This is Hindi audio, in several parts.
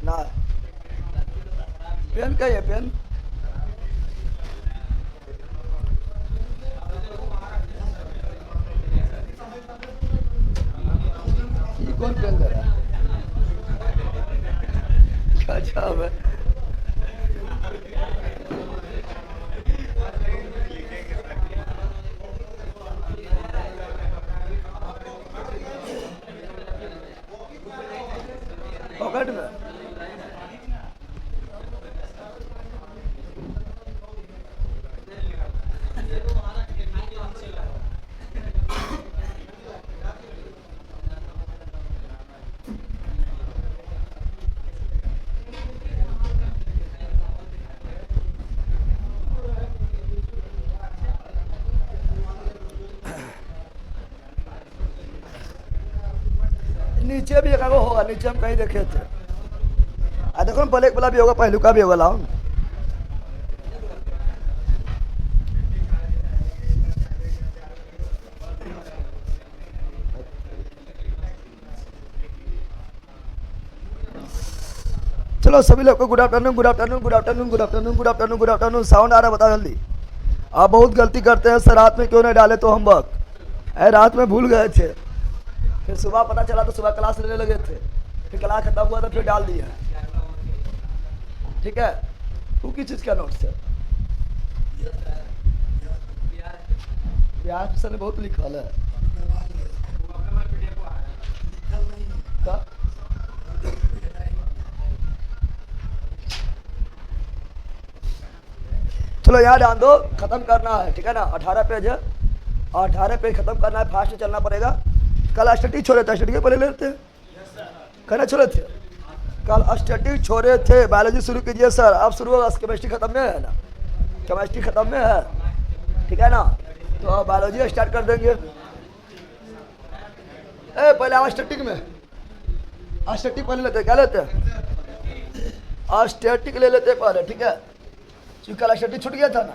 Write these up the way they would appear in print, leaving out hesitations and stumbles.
ना पेन का है पेन ये कौन पेन दे रहा है? क्या जवाब है? पॉकेट में नीचे भी एक होगा, नीचे हम कहीं देखे थे। देखो ब्लैक वाला भी होगा, पहलू का भी होगा। लाओ चलो सभी लोग को good afternoon, good afternoon, good afternoon, good afternoon, good afternoon, good afternoon. Sound आ रहा है, बताओ जल्दी। आप बहुत गलती करते हैं सर, रात में क्यों नहीं डाले तो हम वक्त रात में भूल गए थे, फिर सुबह पता चला तो सुबह क्लास लेने लगे थे, फिर क्लास खत्म हुआ तो फिर डाल दिया। ठीक है, वो किस चीज़ का नोट्स है? ब्याज सर ने बहुत लिखा है। चलो यहाँ ध्यान दो, खत्म करना है, ठीक है ना। 18 पेज है, 18 पेज खत्म करना है, फास्ट चलना पड़ेगा। कल स्टैटिक छोड़े थे, स्टैटिक पहले लेते हैं, कहना छोड़े थे कल स्टैटिक छोड़े थे। बायोलॉजी शुरू कीजिए सर, अब शुरू होगा। केमिस्ट्री खत्म में है ना, केमिस्ट्री खत्म में है, ठीक है ना। तो अब बायोलॉजी स्टार्ट कर देंगे। पहले आप स्टैटिक में, स्टैटिक पहले लेते हैं, क्या लेते हैं? स्टैटिक ले लेते हैं पहले, ठीक है। क्योंकि कल स्टैटिक छूट गया था ना,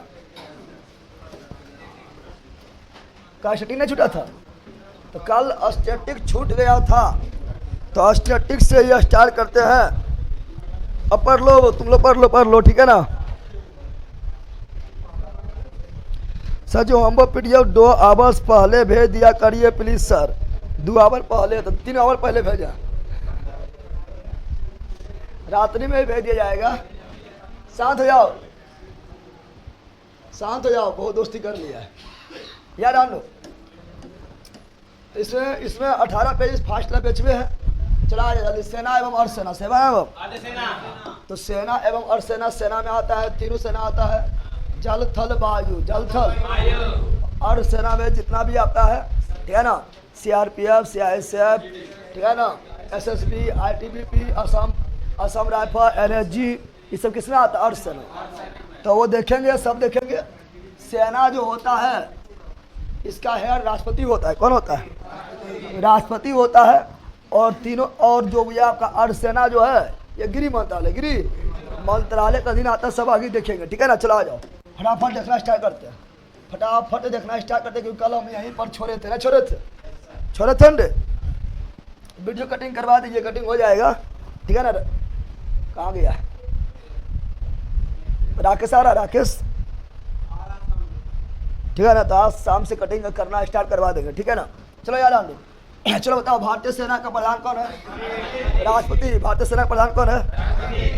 कल स्टैटिक नहीं छूटा था, तो कल स्टैटिक छूट गया था, तो स्टैटिक से ये स्टार्ट करते हैं। अब पढ़ लो, तुम लोग पढ़ लो, ठीक है ना। सर जो होमवर्क पीडीएफ 2 आवर्स पहले भेज दिया करिए प्लीज सर। 2 आवर पहले तो 3 आवर पहले भेजा, रात्रि में ही भेज दिया जाएगा। शांत हो जाओ, शांत हो जाओ, बहुत दोस्ती कर लिया है यार। आन लो, इसमें 18 पेज फास्ट पेज में है। चला जल्दी। सेना एवं अर्धसेना, सेना एवं तो सेना एवं अर्धसेना, सेना में आता है, तीनों सेना आता है, जल थल वायु, जल थल। अर्धसेना में जितना भी आता है, ठीक है ना, सीआरपीएफ, सीआईएसएफ, ठीक है ना, SSB, ITBP, Assam rifle, NSG, ये सब किसमें आता है? अर्धसेना। तो वो देखेंगे, सब देखेंगे। सेना जो होता है, इसका हेड राष्ट्रपति होता है। कौन होता है? राष्ट्रपति होता है। और तीनों, और जो भी आपका अर्धसेना जो है, ये गृह मंत्रालय, गृह मंत्रालय का दिन आता है, सब आगे देखेंगे, ठीक है ना। चला आ जाओ, फटाफट देखना स्टार्ट करते हैं, फटाफट देखना स्टार्ट करते हैं, क्योंकि कल हम यहीं पर छोड़े थे ना, छोड़े थे ना। वीडियो कटिंग करवा दीजिए, कटिंग हो जाएगा, ठीक है ना। कहाँ गया राकेश? आ रहा राकेश, ठीक है ना। तो आज शाम से कटिंग करना स्टार्ट करवा देंगे, ठीक है ना। चलो यार आंदो, चलो बताओ, भारतीय सेना का प्रधान कौन है? राष्ट्रपति। भारतीय सेना का प्रधान कौन है?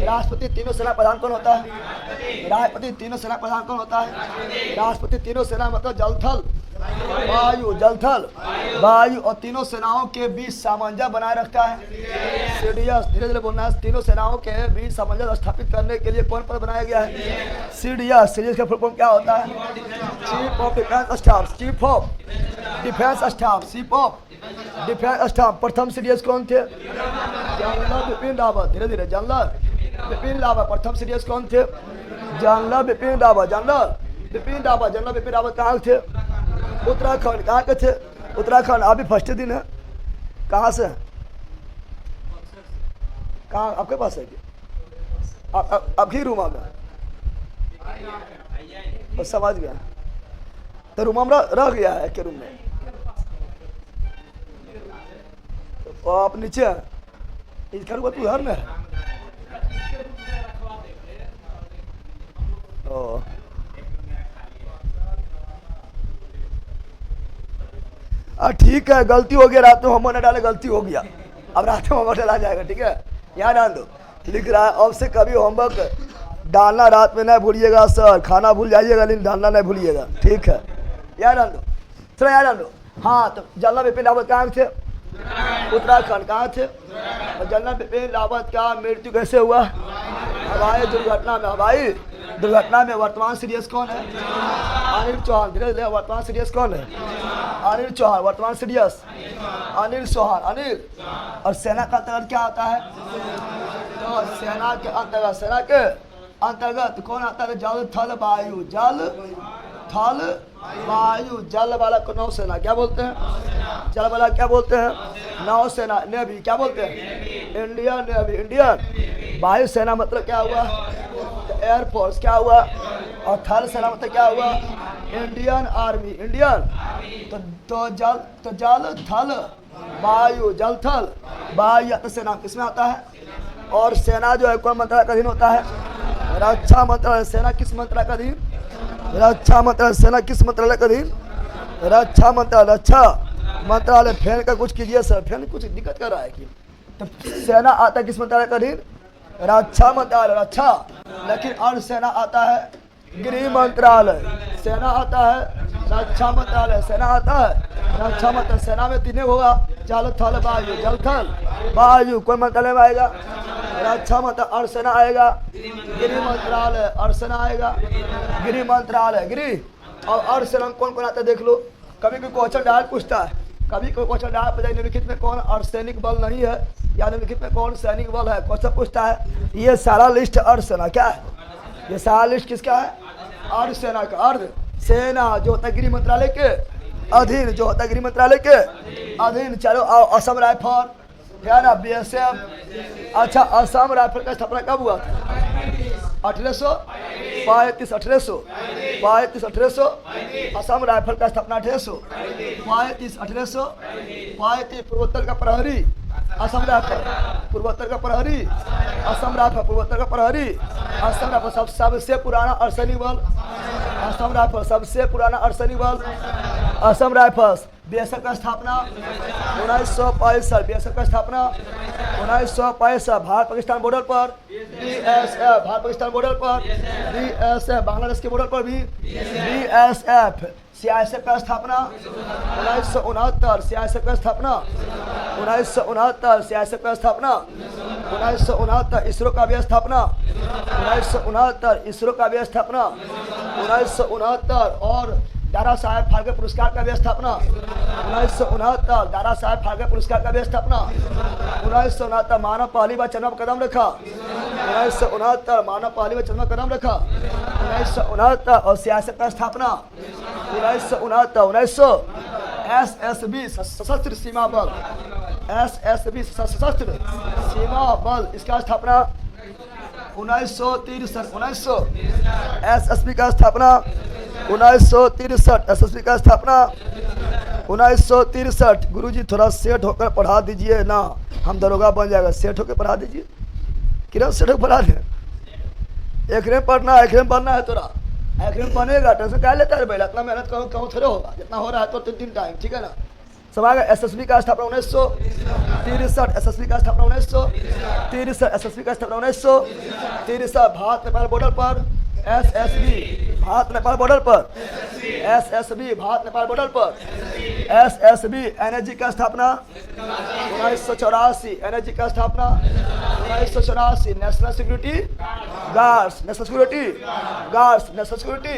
राष्ट्रपति। तीनों सेना प्रधान कौन होता है? राष्ट्रपति। तीनों सेना प्रधान कौन होता है? राष्ट्रपति। तीनों सेना मतलब जल थल वायु, जल थल वायु, और तीनों सेनाओं के बीच सामंजस्य बनाए रखता है। सीडीएस, धीरे धीरे बोलना है। तीनों सेनाओं के बीच सामंजस्य स्थापित करने के लिए कौन पद बनाया गया है? सीडीएस। सीडीएस का फुल फॉर्म क्या होता है? Chief of defence staff, chief of defence staff, chief of defence staff. प्रथम सीडीएस कौन थे? जनरल बिपिन रावत। धीरे धीरे, जनरल बिपिन रावत। प्रथम सीडीएस कौन थे? General Bipin Rawat, general Bipin Rawat. General Bipin Rawat कहाँ थे? उत्तराखंड कहाँ के थे? उत्तराखंड। अभी फर्स्ट दिन है, कहाँ से है? कहाँ आपके पास है क्या? आप ही रूम में? समझ गया। तो रूम में रह गया है के रूम में? और आप नीचे इसका रूम तू घर में है? ओ ठीक है, गलती हो गया, रात में होमवर्क न डाले, गलती हो गया, अब रात में होमवर्क डाला जाएगा, ठीक है? यहाँ डाल दो, लिख रहा है अब से कभी होमवर्क डालना रात में नहीं भूलिएगा सर, खाना भूल जाइएगा लेकिन डालना नहीं भूलिएगा, ठीक है? यहाँ डाल दो, चलो यहाँ डाल दो। हाँ, तो जनरल बिपिन रावत कहाँ थे? उत्तराखंड। कहाँ थे? और जनरल बिपिन रावत का मृत्यु कैसे हुआ? हवाई दुर्घटना में। हवाई दुर्घटना में। वर्तमान सीरियस कौन है? अनिल चौहान। धीरे धीरे। वर्तमान सीरियस कौन है? अनिल चौहान। वर्तमान सीरियस अनिल चौहान। अनिल। और सेना का अंतर्गत क्या आता है? तो सेना के अंतर्गत कौन आता है? जल थल वायु। जल थल वायु। जल वाला को नौसेना क्या बोलते हैं? जल वाला क्या बोलते हैं? नौसेना। नेवी क्या बोलते हैं? Indian navy. इंडियन। वायु सेना मतलब क्या हुआ? एयरफोर्स। क्या हुआ? और थल सेना मतलब क्या हुआ? Indian army. इंडियन। तो जल थल वायु। जल थल वायु तो सेना किसमें आता है? और सेना जो है कौन मंत्रालय का अधीन होता है? रक्षा मंत्रालय। सेना किस मंत्रालय का अधीन? रक्षा मंत्रालय। सेना किस मंत्रालय का अधीन? रक्षा मंत्रालय। रक्षा मंत्रालय। फैन का कुछ कीजिए सर, फैन कुछ दिक्कत कर रहा है कि? तो सेना आता है किस मंत्रालय का अधीन? रक्षा मंत्रालय। रक्षा। लेकिन अर्ध सेना आता है गृह मंत्रालय। सेना आता है रक्षा मंत्रालय। सेना आता है रक्षा मंत्रालय। सेना में तीन होगा, जल थल वायु। जल थल वायु कौन मंत्रालय में आएगा? रक्षा मंत्रालय। अर्ध सेना आएगा गृह मंत्रालय। अर्ध सेना आएगा गृह मंत्रालय। गृह। और अर्ध सेना में कौन कौन आता है देख लो। कभी कोई क्वेश्चन डायरेक्ट पूछता है, कभी कोई क्वेश्चन डायरेक्ट पूछता है निम्नलिखित में कौन अर्धसैनिक बल नहीं है या निम्नलिखित में कौन सैनिक बल है, क्वेश्चन पूछता है। ये सारा लिस्ट अर्ध सेना क्या है? ये सारा लिस्ट किसका है? अर्ध सेना का। अर्ध सेना जो होता है गृह मंत्रालय के अधीन। जो होता है गृह मंत्रालय के अधीन। चलो आओ, असम राइफल क्या ना? BSF। अच्छा, असम राइफल का स्थापना कब हुआ था? 1835। 1835। असम राइफल का स्थापना 1835। 1835। पूर्वोत्तर का प्रहरी असम राइफल। पूर्वोत्तर का प्रहरी असम राइफल। पूर्वोत्तर का प्रहरी असम राइफल। सबसे पुराना अर्धसैनिक बल असम राइफल। सबसे पुराना अर्धसैनिक बल असम राइफल। BSF का स्थापना 1965। BSF का स्थापना 1965। भारत पाकिस्तान बॉर्डर पर BSF। भारत पाकिस्तान बॉर्डर पर BSF। बांग्लादेश के बॉर्डर पर भी BSF। CISF का स्थापना 1969। CISF का स्थापना 1969। CISF का स्थापना 1969। इसरो का भी स्थापना 1969। इसरो का भी स्थापना 1969। और दादा साहेब फाल्के पुरस्कार का भी स्थापना 1969। दादा साहेब फाल्के पुरस्कार का भी स्थापना 1969। मानव पहली बार चंद्रमा पर कदम रखा 1969। मानव पहली बार चंद्रमा पर कदम रखा 1969। और CISF का स्थापना 1969। 1900। SSB सशस्त्र सीमा बल। SSB सशस्त्र सीमा बल इसका स्थापना 1963। 1900। SSB का स्थापना 1963। SSB का स्थापना 1963। गुरुजी थोड़ा सेट होकर पढ़ा दीजिए ना, हम दरोगा बन जाएगा। सेट होकर पढ़ा दीजिए। किरण सेट होकर पढ़ा दें। एक में पढ़ना है, एक में बनना है तोरा। एक में बनेगा, टेंशन क्या लेता है भैया? इतना मेहनत कहूँ थोड़े होगा, जितना हो रहा है तो 3 टाइम, ठीक है ना? समाएगा। SSB का स्थापना 1963। SSB का स्थापना 1963। SSB का स्थापना 1963। भारत नेपाल बॉर्डर पर SSB। भारत नेपाल बॉर्डर पर SSB। भारत नेपाल बॉर्डर पर SSB। NSG का स्थापना 1984। NSG का स्थापना 1984। National security guards. National security guards. National security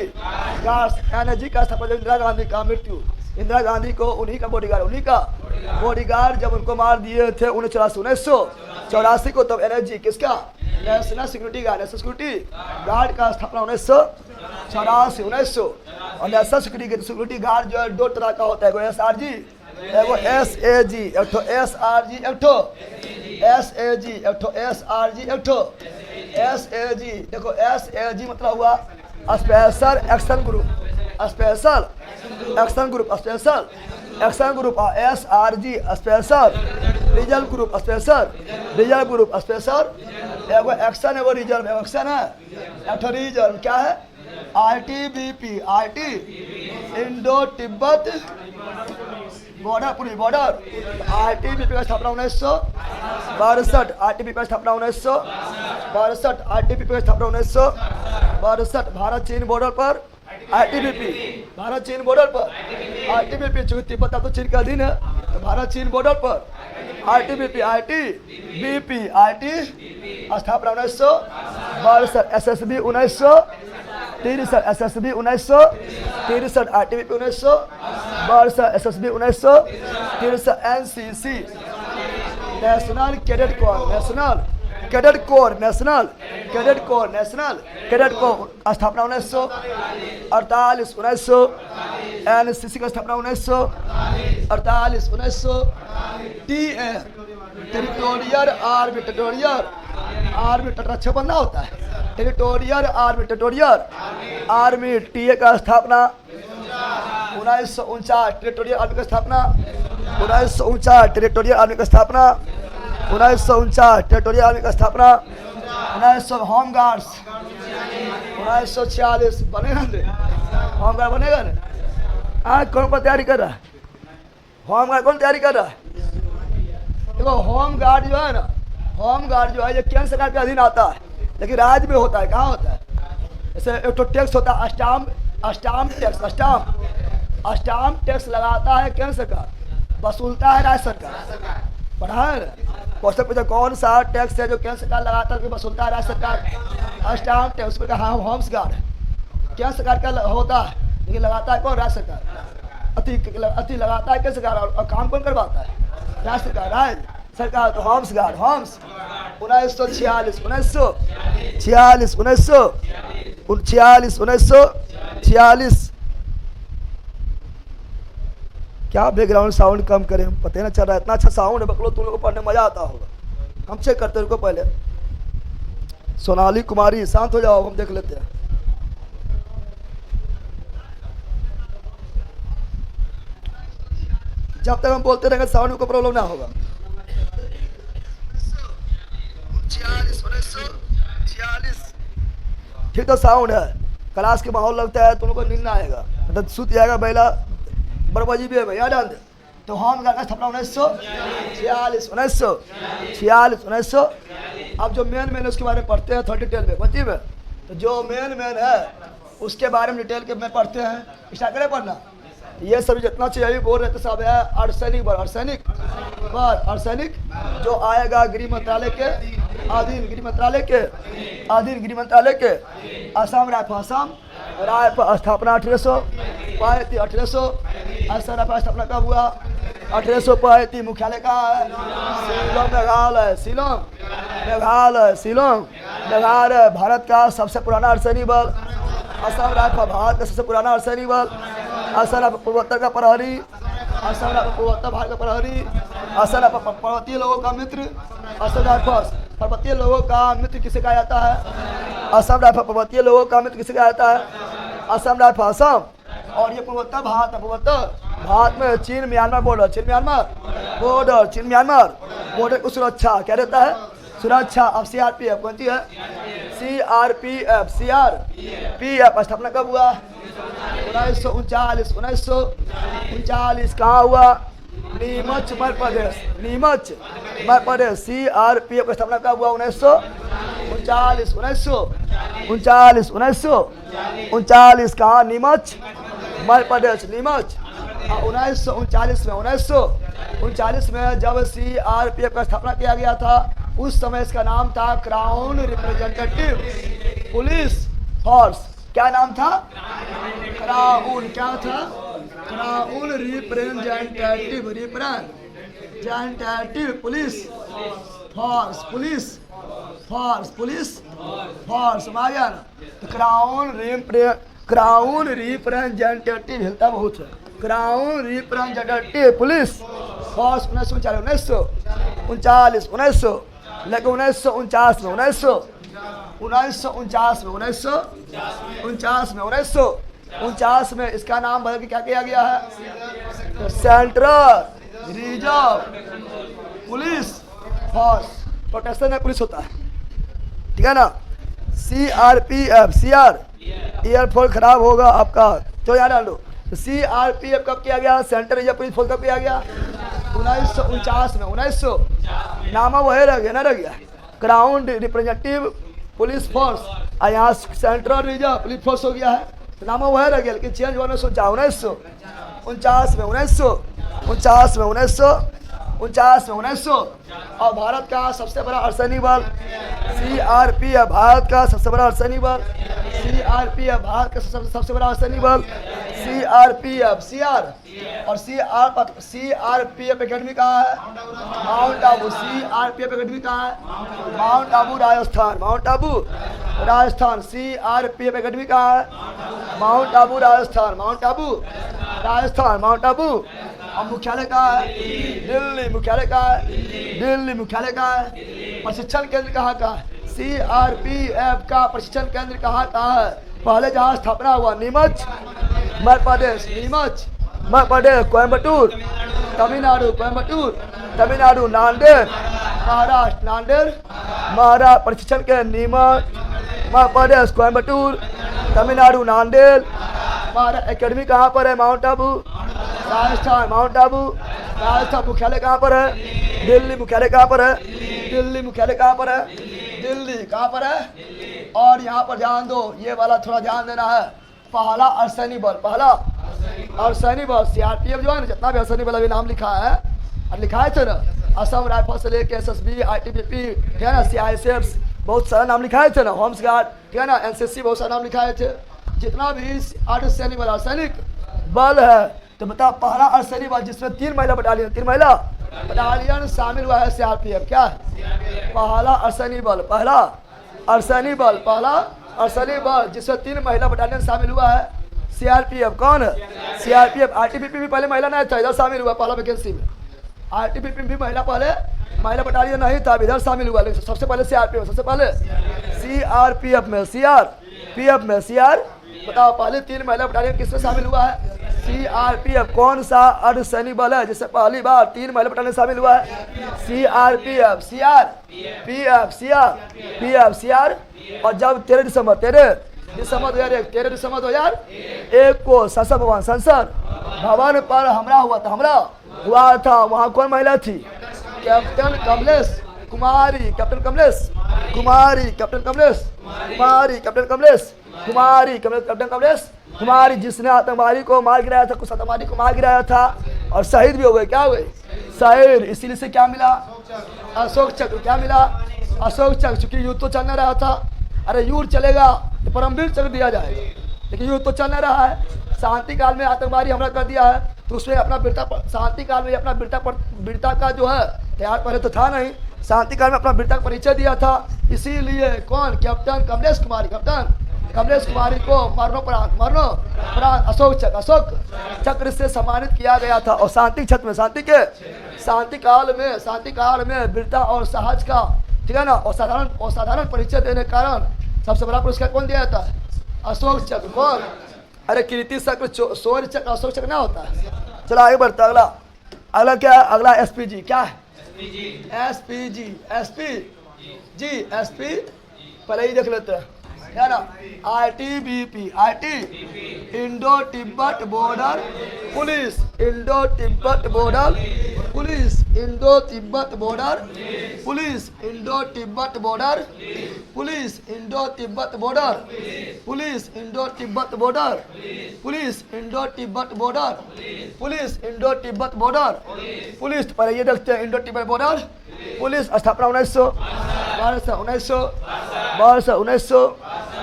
guards. NSG का स्थापना। इंदिरा गांधी का मृत्यु। इंदिरा गांधी को उन्हीं का बॉडीगार्ड जब उनको मार दिए थे 1984 को, तब NSG किसका? National security guard, national security guard का स्थापना 1984, 1900। और नेशनल सिक्योरिटी गार्ड जो है दो तरह का होता है, एगो SRG, एगो SAG, एक ठो SRG, एक ठो SAG, एक ठो SRG, एक ठो SAG। देखो SAG मतलब हुआ special action group, special action group, special action group. SRG special reserve group, special reserve group, special एगो एक्शन, एगो रिजर्व। एगो एक्शन है, एक ठो रिजर्व क्या है, ITBP, IT Indo Tibet border police, border. ITBP का स्थापना 1962, ITBP का स्थापना 1962, ITBP का स्थापना 1962। भारत चीन बॉर्डर पर ITBP, भारत चीन बॉर्डर पर ITBP, चूंकि तिब्बत तो चीन का अधीन है, तो भारत चीन बॉर्डर पर ITBP, ITBP, IT स्थापना 1962। SSB 1963, SSB 1963, ITBP 1962, SSB 1963। NCC national cadet corps, national cadet corps, national cadet corps, national cadet corps स्थापना 1948, 1900। NCC का स्थापना 1948, 1900। TA territorial army, territorial army रक्षा बंधना होता है, territorial army, territorial army TA का स्थापना 1949, टेरिटोरियल आर्मी का स्थापना 1949, टेरिटोरियल आर्मी का स्थापना 1949, टेरिटोरियल आर्मी का स्थापना 1900। होम गार्ड्स 1946 बनेगा ना, होम गार्ड बनेगा ना। आज कौन कौन तैयारी कर रहा है, होम गार्ड कौन तैयारी कर रहा है? देखो होम गार्ड जो है ना, होम गार्ड जो है ये केंद्र सरकार के अधीन आता है, लेकिन राज्य में होता है। कहाँ होता है? जैसे एक तो टैक्स होता है, स्टाम्प टैक्स, स्टाम्प टैक्स लगाता है केंद्र सरकार, वसूलता है राज्य सरकार। पढ़ा है ना क्वेश्चन पूछा, कौन सा टैक्स है जो केंद्र सरकार लगाता है, वसूलता है राज्य सरकार? Stamp tax. उसमें कहा होम्स गार्ड है, केंद्र सरकार का होता है, लेकिन लगाता है कौन? राज्य सरकार। अति लगाता है केंद्र सरकार, और काम कौन करवाता है? राज्य सरकार, राज्य सरकार। तो होम्स गार्ड, होम्स 1946, 1946, 1946। क्या बैकग्राउंड साउंड कम करें, पता ना चल रहा है, इतना अच्छा साउंड है बकलो, तुम लोगों को पढ़ने मजा आता होगा। हम चेक करते हैं, रुको पहले। सोनाली कुमारी शांत हो जाओ, हम देख लेते हैं। जब तक हम बोलते रहेंगे साउंड में कोई प्रॉब्लम ना होगा। 46 ठीक तो साउंड है, क्लास के माहौल लगता है, तुम लोग को नींद ना आएगा, मतलब सुत जाएगा बेला बरबाजी भी है भैया डाल दे। तो होम गार्ड का स्थापना 1946, 1946। अब जो मेन है उसके बारे में पढ़ते हैं थोड़ा डिटेल में, बच्ची में। तो जो मेन है उसके बारे में डिटेल के में पढ़ते हैं, स्टार्ट करें पढ़ना। ये सभी जितना चाहिए बोल रहे थे सब है अर्सैनिक बल, अर्सैनिक बल, अर्सैनिक जो आएगा गृह मंत्रालय के अधीन, गृह मंत्रालय के अधीन, गृह मंत्रालय के। असम राइफल, असम राइफल स्थापना 1835, 1800। असम राइफल स्थापना कब हुआ? 1835। मुख्यालय कहाँ है? शिलोंग, मेघालय, शिलोंग, मेघालय, शिलोंग, मेघालय। भारत का सबसे पुराना अर्सैनिक बल असम राइफल, भारत का सबसे पुराना अर्सैनिक बल। असम राइफल पूर्वोत्तर का प्रहरी, असम राइफल पूर्वोत्तर भारत का प्रहरी। असम राइफल पर्वतीय लोगों का मित्र, असम राइफल पर्वतीय लोगों का मित्र किसे कहा जाता है? असम राइफल पर्वतीय लोगों का मित्र किसे कहा जाता है? असम राइफल, असम। और ये पूर्वोत्तर भारत है, पूर्वोत्तर भारत में चीन म्यांमार बॉर्डर, चीन म्यांमार बॉर्डर, चीन म्यांमार बॉर्डर को सुरक्षा क्या देता है? सुरक्षा। अब CRPF कौन सी है? CRPF, CRPF स्थापना कब हुआ? 1939, 1939। कहाँ हुआ? नीमच मध्य प्रदेश, नीमच मध्य प्रदेश। CRPF की स्थापना कब हुआ? 1939, 1939, 1939। कहाँ? नीमच मध्य प्रदेश, नीमच। 1939 में, 1939 में जब CRPF का स्थापना किया गया था, उस समय इसका नाम था क्राउन रिप्रेजेंटेटिव पुलिस फोर्स। क्या नाम था? क्राउन, क्या था? Crown representative, representative police force, police force, police force, समझ आ गया ना। तो क्राउन रिप्रेजेंटेटिव हिलता बहुत है। क्राउन रिप्रेजेंटेटिव पुलिस फोर्स 1939 लेकिन 1949 में 1949 में इसका नाम बदल के क्या किया गया है? Central reserve police force. Protection में पुलिस होता है, ठीक है ना। CRPF, ईयरफोन खराब होगा आपका, तो याद डाल लो। CRPF कब किया गया? सेंट्रल रिजर्व पुलिस फोर्स कब किया गया? 1949 में। 1900 नामा वही रह गया ना, रह गया क्राउन रिप्रेजेंटेटिव पुलिस फोर्स, और यहाँ सेंट्रल रिजर्व पुलिस फोर्स हो गया है, तो नामा वही रह गया, लेकिन चेंज हुआ 1949 में। और भारत का सबसे बड़ा अर्धसैनिक बल CRPF, भारत का सबसे बड़ा अर्धसैनिक बल CRPF, भारत का सबसे बड़ा अर्धसैनिक बल CRPF, और CRPF एकेडमी कहाँ है? माउंट आबू। CRPF एकेडमी कहाँ है? Mount Abu Rajasthan. CRPF academy कहाँ है? माउंट आबू राजस्थान। माउंट आबू। और मुख्यालय कहाँ है? दिल्ली। मुख्यालय कहाँ है? प्रशिक्षण केंद्र कहाँ का? CRPF का प्रशिक्षण केंद्र कहाँ है? पहले जहाँ स्थापना हुआ नीमच मध्य प्रदेश, कोयम्बटूर तमिलनाडु, नांदेड़ महाराष्ट्र। प्रशिक्षण के नीमच मध्य प्रदेश, कोयम्बटूर, तमिलनाडु, नांदेड़ महाराष्ट्र। एकेडमी कहाँ पर है? माउंट आबू राजस्थान। मुख्यालय कहाँ पर है? दिल्ली। मुख्यालय कहाँ पर है? और यहाँ पर ध्यान दो, ये वाला थोड़ा ध्यान देना है। पहला अर्धसैनिक बल CRPF जो है ना, जितना भी अर्धसैनिक बल अभी नाम लिखा है और लिखाए थे ना, असम राइफल से लेके SSB, ITBP, ठीक है ना, CISF, बहुत सारा नाम लिखाए थे ना, होम्स गार्ड, ठीक है ना, NCC, बहुत सारा नाम लिखाए थे। जितना भी अर्धसैनिक बल है, तो बता पहला अर्धसैनिक बल जिसमें 3 महिला बटालियन शामिल हुआ है CRPF। क्या है? पहला अर्धसैनिक बल जिसमें 3 महिला बटालियन शामिल हुआ है CRPF। कौन है? CRPF। ITBP भी पहले महिला नहीं था, इधर शामिल हुआ पहला वैकेंसी में। ITBP भी महिला बटालियन नहीं था, इधर शामिल हुआ, लेकिन सबसे पहले CRPF में बताओ पहले 3 महिला बटालियन किसमें शामिल हुआ है? CRPF। कौन सा अर्धसैनिक बल है जिससे पहली बार 3 महिला बटालियन शामिल हुआ है? CRPF। और जब 13 दिसंबर 2001 को संसद भवन पर हमला हुआ था, वहाँ कौन महिला थी? कैप्टन कमलेश कुमारी, जिसने आतंकवादी को मार गिराया था, कुछ आतंकवादी को मार गिराया था और शहीद भी हो गए। क्या हुए? शहीद। इसीलिए से क्या मिला? अशोक चक्र। क्या मिला? अशोक चक्र। चूंकि युद्ध तो चल नहीं रहा था, अरे युद्ध चलेगा तो परमवीर चक्र दिया जाएगा, लेकिन युद्ध तो चल नहीं रहा है। शांति काल में आतंकवादी हमला कर दिया है, तो उसमें अपना शांति काल में अपना वीरता का जो है तैयार पहले तो था नहीं, शांति काल में अपना वीरता का परिचय दिया था। इसीलिए कौन? कैप्टन कमलेश कुमारी को मरणोपरांत अशोक चक्र से सम्मानित किया गया था। और शांति काल में वीरता और साहस का, ठीक है ना, और साधारण परिचय देने के कारण सबसे बड़ा पुरस्कार कौन दिया जाता है? अशोक चक्र। कौन? अरे कीर्ति चक्र, शौर्य चक्र, अशोक चक्र ना होता है। चलो आगे बढ़ता। अगला क्या है? अगला SPG। क्या है? SPG पहले ही देख लेते हैं, है ना। ITBP Indo Tibet border police, Indo Tibet border police, Indo Tibet border police, Indo Tibet border police, Indo Tibet border police, Indo Tibet border police, Indo Tibet border police, Indo Tibet border police. पहले ये देखते हैं, इंडो तिब्बत बॉर्डर पुलिस स्थापना 1900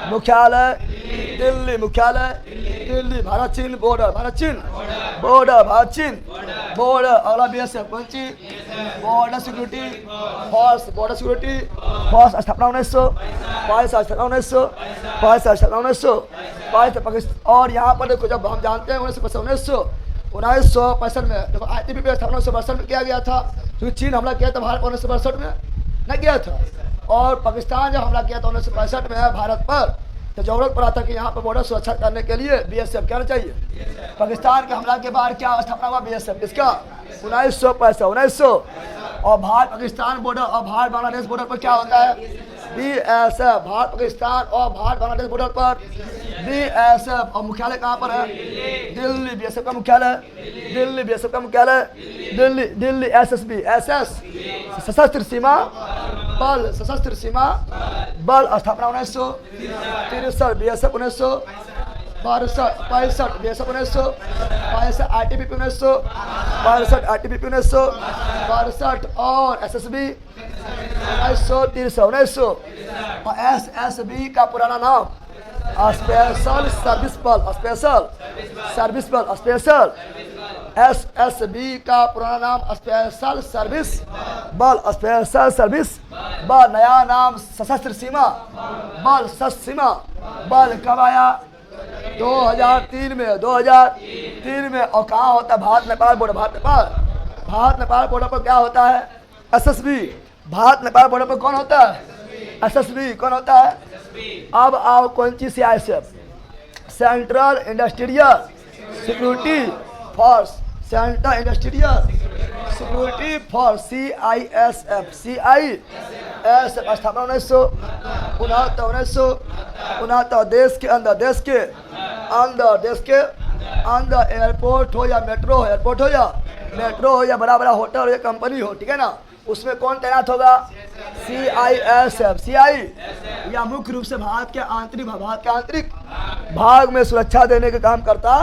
मुख्यालय दिल्ली, दिल्ली भारत चीन बॉर्डर, भारत चीन बॉर्डर, भारत चीन बॉर्डर। अगला BSF कौन सी? Border security force, border security force स्थापना 1922, स्थापना 1922, स्थापना 1922 पाकिस्तान। और यहाँ पर देखो जब हम जानते हैं 1965 में देखो ITBP स्थापना 1962 में किया गया था, क्योंकि चीन हमला किया था भारत पर 1962 में न किया था, और पाकिस्तान जब हमला किया था 1965 में भारत पर, तो जरूरत पड़ा था कि यहाँ पर बॉर्डर सुरक्षा करने के लिए BSF क्या चाहिए। पाकिस्तान के हमला के बाद क्या स्थापना हुआ BSF इसका 1965 और भारत पाकिस्तान बॉर्डर और भारत बांग्लादेश बॉर्डर पर क्या होता है BSF। भारत पाकिस्तान और भारत बांग्लादेश बॉर्डर पर BSF। और मुख्यालय कहाँ पर है? दिल्ली। BSF का मुख्यालय दिल्ली, BSF का मुख्यालय दिल्ली, दिल्ली। SSB SS सशस्त्र सीमा बल, सशस्त्र सीमा बल स्थापना 1963, BSF 1965, BSF 1965, ITBP 1962, ITBP 1962 और SSB 1963। और SSB का पुराना नाम स्पेशल सर्विस बल, स्पेशल सर्विस बल, स्पेशल SSB का पुराना नाम स्पेशल सर्विस बल, स्पेशल सर्विस बल। नया नाम सशस्त्र सीमा बल, सशस्त्र सीमा बल। कब आया? 2003 में, 2003 में। और कहाँ होता है? भारत नेपाल बॉर्डर, भारत नेपाल बॉर्डर पर क्या होता है? SSB। भारत नेपाल बॉर्डर पर कौन होता है? SSB। कौन होता है? अब आओ कौन सी CISF, central industrial security force, central industrial security force CISF, CISF स्थापना 1969। देश के अंदर एयरपोर्ट हो या मेट्रो हो, एयरपोर्ट हो या मेट्रो हो या बड़ा बड़ा होटल हो या कंपनी हो, ठीक है ना, उसमें कौन तैनात होगा? CISF। या मुख्य रूप से भारत के आंतरिक भाग में सुरक्षा देने का काम करता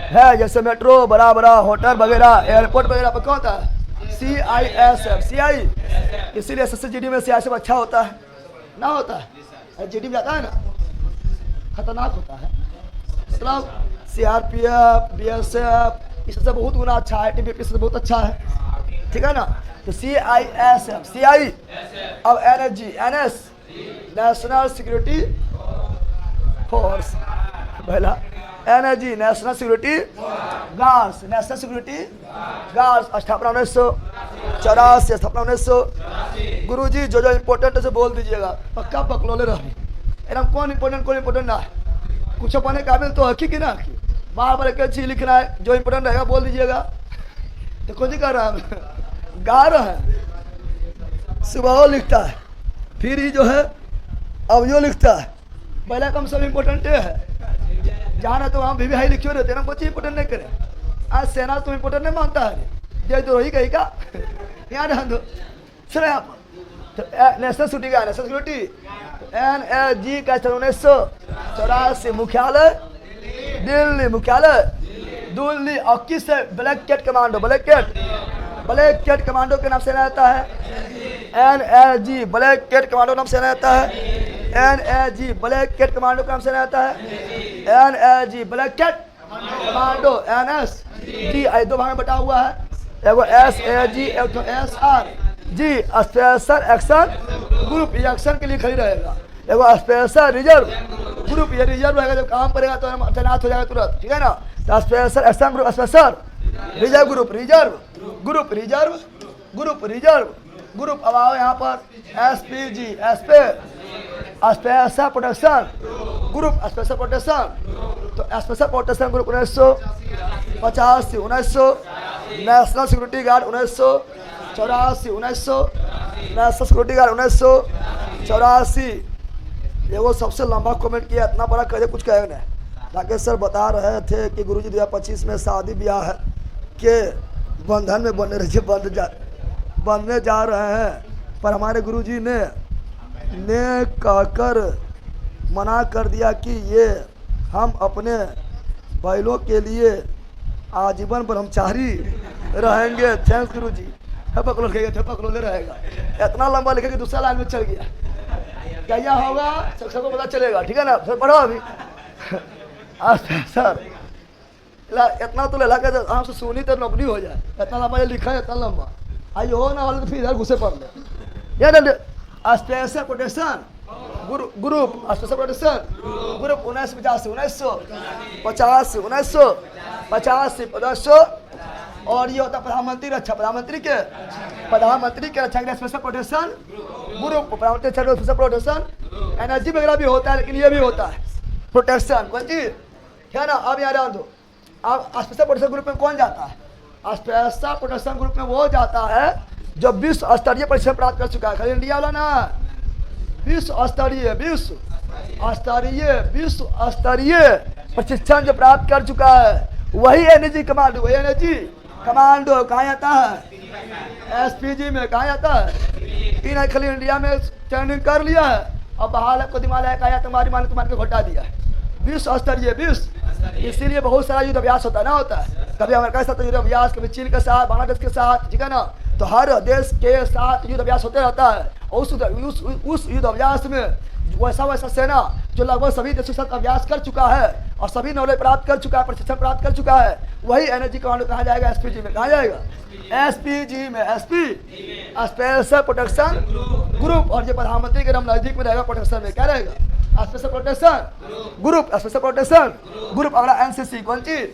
है, जैसे मेट्रो, बड़ा बड़ा होटल वगैरह, एयरपोर्ट वगैरह पर कौन होता है? CISF। इसीलिए SSGD में CISF अच्छा होता है ना, होता है GD में जाता है ना, खतरनाक होता है। मतलब CRPF, BSF इससे बहुत गुना अच्छा है, ITBP से बहुत अच्छा है, ठीक है ना। तो CISF, CI। अब NS नेशनल सिक्योरिटी फोर्स, पहला NSG national security guards, national security guards स्थापना 1984, स्थापना 1900। गुरुजी जो इम्पोर्टेंट है से बोल दीजिएगा, पक्का पकड़ोले रहे एकदम। कौन इम्पोर्टेंट ना है, कुछ पढ़ने काबिल तो हकी कि ना, बार बार एक चीज लिखना है, जो इम्पोर्टेंट रहेगा बोल दीजिएगा। तो कौन सी कर रहा है? गा रहा है, सुबह लिखता है, फिर ही जो है अब यो लिखता है। पहला कम सब इम्पोर्टेंट है, जहाँ तो वहाँ भी हाई लिखे रहते ना, कुछ इम्पोर्टेंट नहीं करे। आज सेना तो इम्पोर्टेंट नहीं मानता है, जय तो ही कही का यहाँ रहन दो सर। यहाँ पर तो नेशनल सिक्योरिटी का, नेशनल सिक्योरिटी NSG का 1984। मुख्यालय दिल्ली, मुख्यालय दिल्ली। और किस black cat commando, black cat commando के नाम से रहता है NSG, ब्लैक कैट कमांडो नाम से रहता है NSG, ब्लैक कैट कमांडो के नाम से रहता है NSG, black cat commando NSG। दो भाग में बटा हुआ है, एगो SAG, एक SRG, स्पेशल एक्शन ग्रुप, ये एक्शन के लिए खड़ी रहेगा। एगो स्पेशल रिजर्व ग्रुप, ये रिजर्व रहेगा, जब काम करेगा तो तैनात हो जाएगा तुरंत, ठीक है ना। तो special action group, special reserve group, reserve group. अब आओ यहाँ पर SPG, special protection group, special protection. तो special protection group 1985, national security guard 1984, national security guard 1984। एगो सबसे लंबा कमेंट किया, इतना बड़ा कहे कुछ कहेगा नहीं। राकेश सर बता रहे थे कि गुरुजी 2025 में शादी ब्याह के बंधन में बनने जा रहे हैं, पर हमारे गुरुजी ने कहकर मना कर दिया कि ये हम अपने बैलों के लिए आजीवन ब्रह्मचारी रहेंगे। थैंक्स गुरुजी। पकड़ोले रहेगा, इतना लंबा लिखा कि दूसरा लाइन में चल गया। क्या होगा सबको पता चलेगा, ठीक है ना। सर पढ़ो अभी सर इतना तो लगा के हमसे सुनी तो नौकरी हो जाए, इतना लंबा ये लिखा है, इतना लंबा आई हो ना वाले तो फिर इधर घुसे पड़ ले। ये special protection group, special protection group 1985 और ये होता प्रधानमंत्री रक्षा, प्रधानमंत्री के रक्षा के लिए स्पेशल प्रोटेक्शन ग्रुप, प्रधानमंत्री रक्षा स्पेशल प्रोटेक्शन। एनर्जी वगैरह भी होता है, लेकिन ये भी होता है प्रोटेक्शन, कौन चीज है ना। अब यहाँ दो, अब स्पेशल प्रोटेक्शन ग्रुप में कौन जाता है? स्पेशल प्रोटेक्शन ग्रुप में वो जाता है जो विश्व स्तरीय प्रशिक्षण प्राप्त कर चुका है। खाली इंडिया वाला ना, विश्व स्तरीय प्रशिक्षण जो प्राप्त कर चुका है, वही एनर्जी कमांडो, वही एनर्जी कमांडो कहाँ आता है? एसपीजी में। कहाँ आता है? इन खाली इंडिया में ट्रेनिंग कर लिया है, अब बाहर को दिमाग आया तुम्हारी मान तुम्हारे को घटा दिया है। विश्व स्तरीय, इसीलिए बहुत सारा युद्ध अभ्यास होता है ना, होता है कभी अमेरिका के साथ युद्ध अभ्यास, कभी चीन के साथ, बांग्लादेश के साथ, ठीक है ना। तो हर देश के साथ युद्ध अभ्यास होते रहता है। उस युद्ध अभ्यास में वैसा सेना जो लगभग सभी देशों के साथ अभ्यास कर चुका है और सभी नॉलेज प्राप्त कर चुका है, प्रशिक्षण प्राप्त कर चुका है, वही एनर्जी कमांडो कहा जाएगा? एसपीजी में। कहा जाएगा? एसपीजी में, एसपी स्पेशल प्रोटेक्शन ग्रुप। और ये प्रधानमंत्री के नाम नजदीक में रहेगा प्रोटेक्शन में। क्या रहेगा? Special protection group, special protection group. अगला एनसीसी, कौन चीज?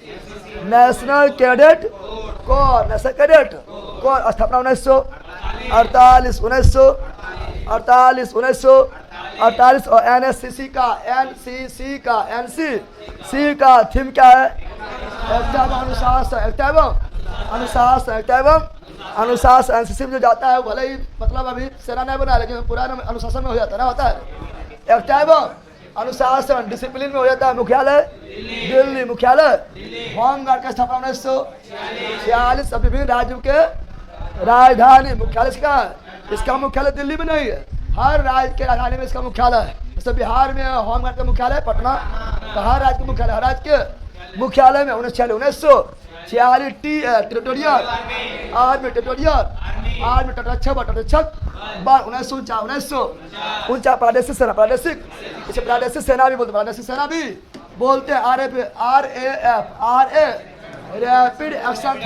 National cadet corps, national cadet corps. स्थापना 1948 और एनसीसी का थीम क्या है? अनुशासन। एनसीसी में जो जाता है भले ही मतलब अभी सेना नहीं बना, लेकिन पूरा अनुशासन में हो जाता है ना, होता है अनुशासन, डिसिप्लिन में हो जाता है। मुख्यालय दिल्ली, मुख्यालय होमगार्ड का स्थापना 1946। विभिन्न राज्यों के राजधानी मुख्यालय इसका मुख्यालय दिल्ली में नहीं है, हर राज्य के राजधानी में इसका मुख्यालय है। जैसे बिहार में होमगार्ड का मुख्यालय पटना, तो हर राज्य के मुख्यालय, हर राज्य के मुख्यालय में 1946 टेरिटोरियल आर्मी, तटरक्षक बल 1949 प्रादेशिक सेना भी बोलते, प्रादेशिक सेना भी बोलते हैं। RAF rapid action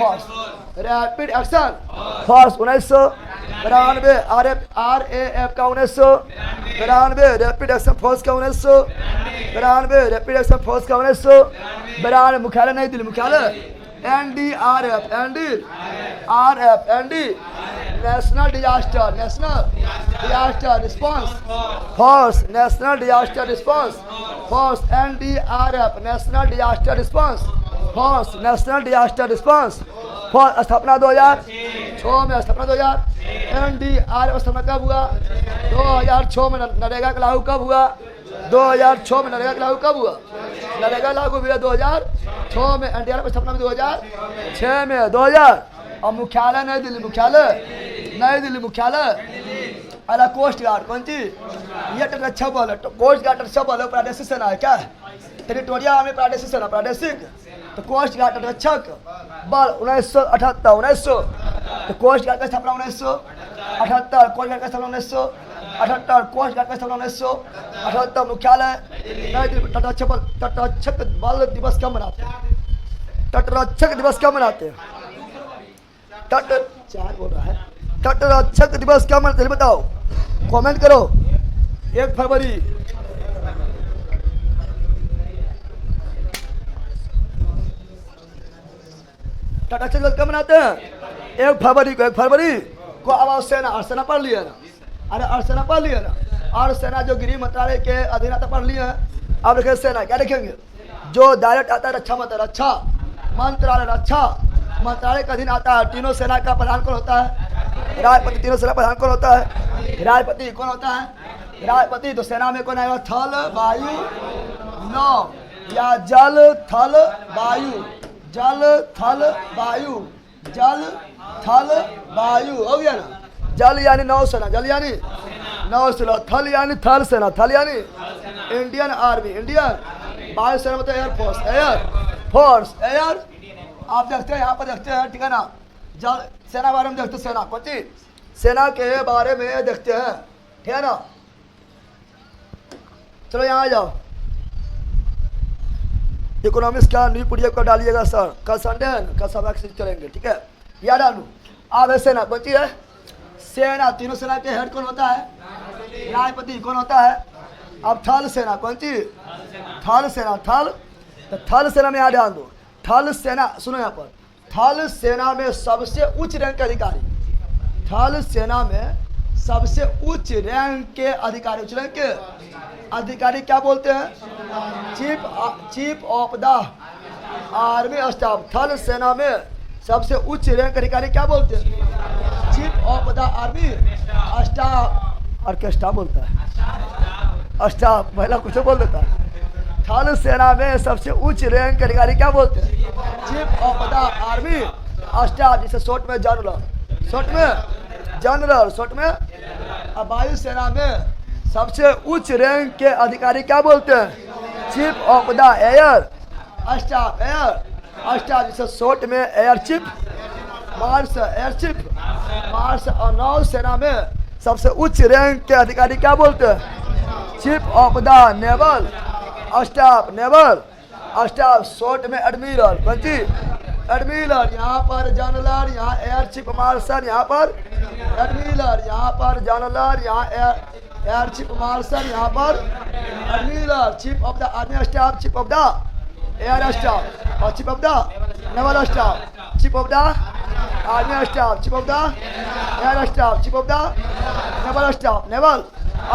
force 1992। RAF का 1992, रैपिड एक्शन फोर्स का 1992, रैपिड एक्शन फोर्स का 1992। मुख्यालय नई दिल्ली, मुख्यालय NDRF national disaster response force, national disaster response force. NDRF national disaster response force, national disaster response force. स्थापना 2006 में, स्थापना 2000। NDRF स्थापना कब हुआ? 2006 में। नरेगा का लागू कब हुआ? 2006 में। नरेगा का लागू कब हुआ? नरेगा लागू हुआ 2006 में। NDRF स्थापना में 2006 में, 2000। और मुख्यालय नई दिल्ली, मुख्यालय अला कोस्ट गार्ड, कौन सी? ये तटरक्षक बल है, कोस्ट गार्ड तटरक्षक बल है, प्रादेशिक सेना है। क्या है? टेरिटोरियल आर्मी, प्रादेशिक सेना, प्रादेशिक। तो कोस्ट गार्ड तटरक्षक बल 1978, तो कोस्ट गार्ड का स्थापना 1978, कोस्ट गार्ड का स्थापना 1978, कोस्ट गार्ड का स्थापना 1978। मुख्यालय नई दिल्ली। तटरक्षक बल दिवस कब मनाते हैं? तटरक्षक दिवस कब मनाते हैं? तटरक्षक दिवस क्या मनाते हैं बताओ, कमेंट करो। 1 फरवरी। तटरक्षक दिवस कब मनाते हैं? 1 फरवरी को। अब सेना, अर्सेना पढ़ लिया ना? अरे अर्सेना पढ़ लिया ना? और सेना जो गृह मंत्रालय के अधीन आता पढ़ लिया है। अब देखें सेना क्या देखेंगे? जो डायरेक्ट आता है रक्षा मंत्रालय का अधीन आता है। तीनों सेना का प्रधान कौन होता है? राष्ट्रपति। तीनों सेना प्रधान कौन होता है? राष्ट्रपति। कौन होता है? राष्ट्रपति। तो सेना में कौन आएगा? थल वायु नौ, या जल थल वायु, हो गया ना? जल यानी नौसेना, थल यानी थल सेना, इंडियन आर्मी, इंडियन वायु सेना मतलब एयरफोर्स, आप देखते हैं यहाँ पर देखते हैं, ठीक है ना? जल सेना बारे में देखते हैं, सेना कौन सी? सेना के बारे में देखते हैं, ठीक है ना? चलो यहाँ आ जाओ। इकोनॉमिक्स का न्यू पीडीएफ का डालिएगा सर, कल संडे है ना, कल सब एक्सरसाइज करेंगे, ठीक है। याद डालू। अब है सेना, बची है सेना। तीनों सेना के हेड कौन होता है? न्यायपति। कौन होता है? अब थल सेना, कौन सी? थल सेना। थल, तो थल सेना में याद डाल दो। थल सेना, सुनो यहाँ पर, थल सेना में सबसे उच्च रैंक के अधिकारी, थल सेना में सबसे उच्च रैंक के अधिकारी, उच्च रैंक के अधिकारी क्या बोलते हैं? Chief of the army staff. थल सेना में सबसे उच्च रैंक अधिकारी क्या बोलते हैं? Chief of the army staff. और क्या स्टाफ बोलता है? स्टाफ, पहला कुछ बोल देता है। थल सेना में सबसे उच्च रैंक के अधिकारी क्या बोलते हैं? Chief of the army staff, जिसे शॉर्ट में जनरल, शॉर्ट में जनरल, शॉर्ट में। अब वायु सेना में सबसे उच्च रैंक के अधिकारी क्या बोलते हैं? Chief of the air staff, air staff, जिसे शॉर्ट में air chief, Mars, air chief Mars. और नौ सेना में सबसे उच्च रैंक के अधिकारी क्या बोलते हैं? Chief of the naval staff, naval staff, short में एडमिरल, पंची एडमिरल। यहाँ पर जनरल, यहाँ एयर चीफ मार्शल, यहाँ पर एडमिरल, यहाँ पर जनरल, यहाँ एयर चीफ मार्शल, यहाँ पर admiral. Chief of the army staff, chief of the air staff, और chief of the naval staff, chief of the army staff, chief of the air staff, chief of the naval staff, naval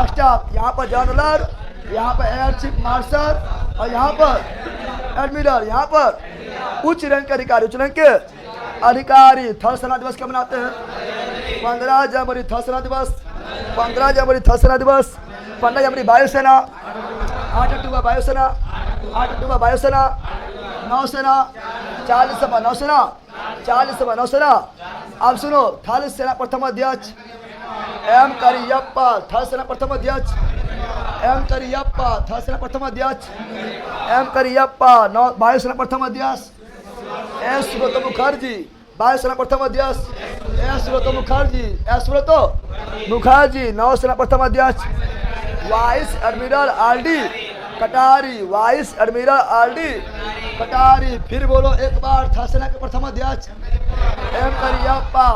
staff. यहाँ पर जनरल, यहाँ पर एयर चीफ मार्शल, और यहाँ पर एडमिरल। यहाँ पर उच्च रैंक के अधिकारी, उच्च रैंक के अधिकारी। थल सेना दिवस कब मनाते हैं? 15 जनवरी थल सेना दिवस, 15 जनवरी थल सेना दिवस। 15 जनवरी वायुसेना, 8 अक्टूबर वायुसेना, 8 अक्टूबर वायुसेना। नौसेना 40 सभा, नौसेना 40 सभा, नौसेना। अब सुनो, थल सेना प्रथम अध्यक्ष एम करियप्पा, थल सेना प्रथम अध्यक्ष एम करियप्पा, थल सेना प्रथम अध्यक्ष एम करियप्पा। वायुसेना प्रथम अध्यक्ष एस सुब्रतो मुखर्जी, वायुसेना प्रथम अध्यक्ष एस सुब्रतो मुखर्जी, एस सुब्रतो मुखर्जी। नौसेना प्रथम अध्यक्ष वाइस एडमिरल आर डी कटारी, वाइस एडमिरल आर डी कटारी। फिर बोलो एक बार, थल सेना के प्रथम अध्यक्ष एम करियप्पा,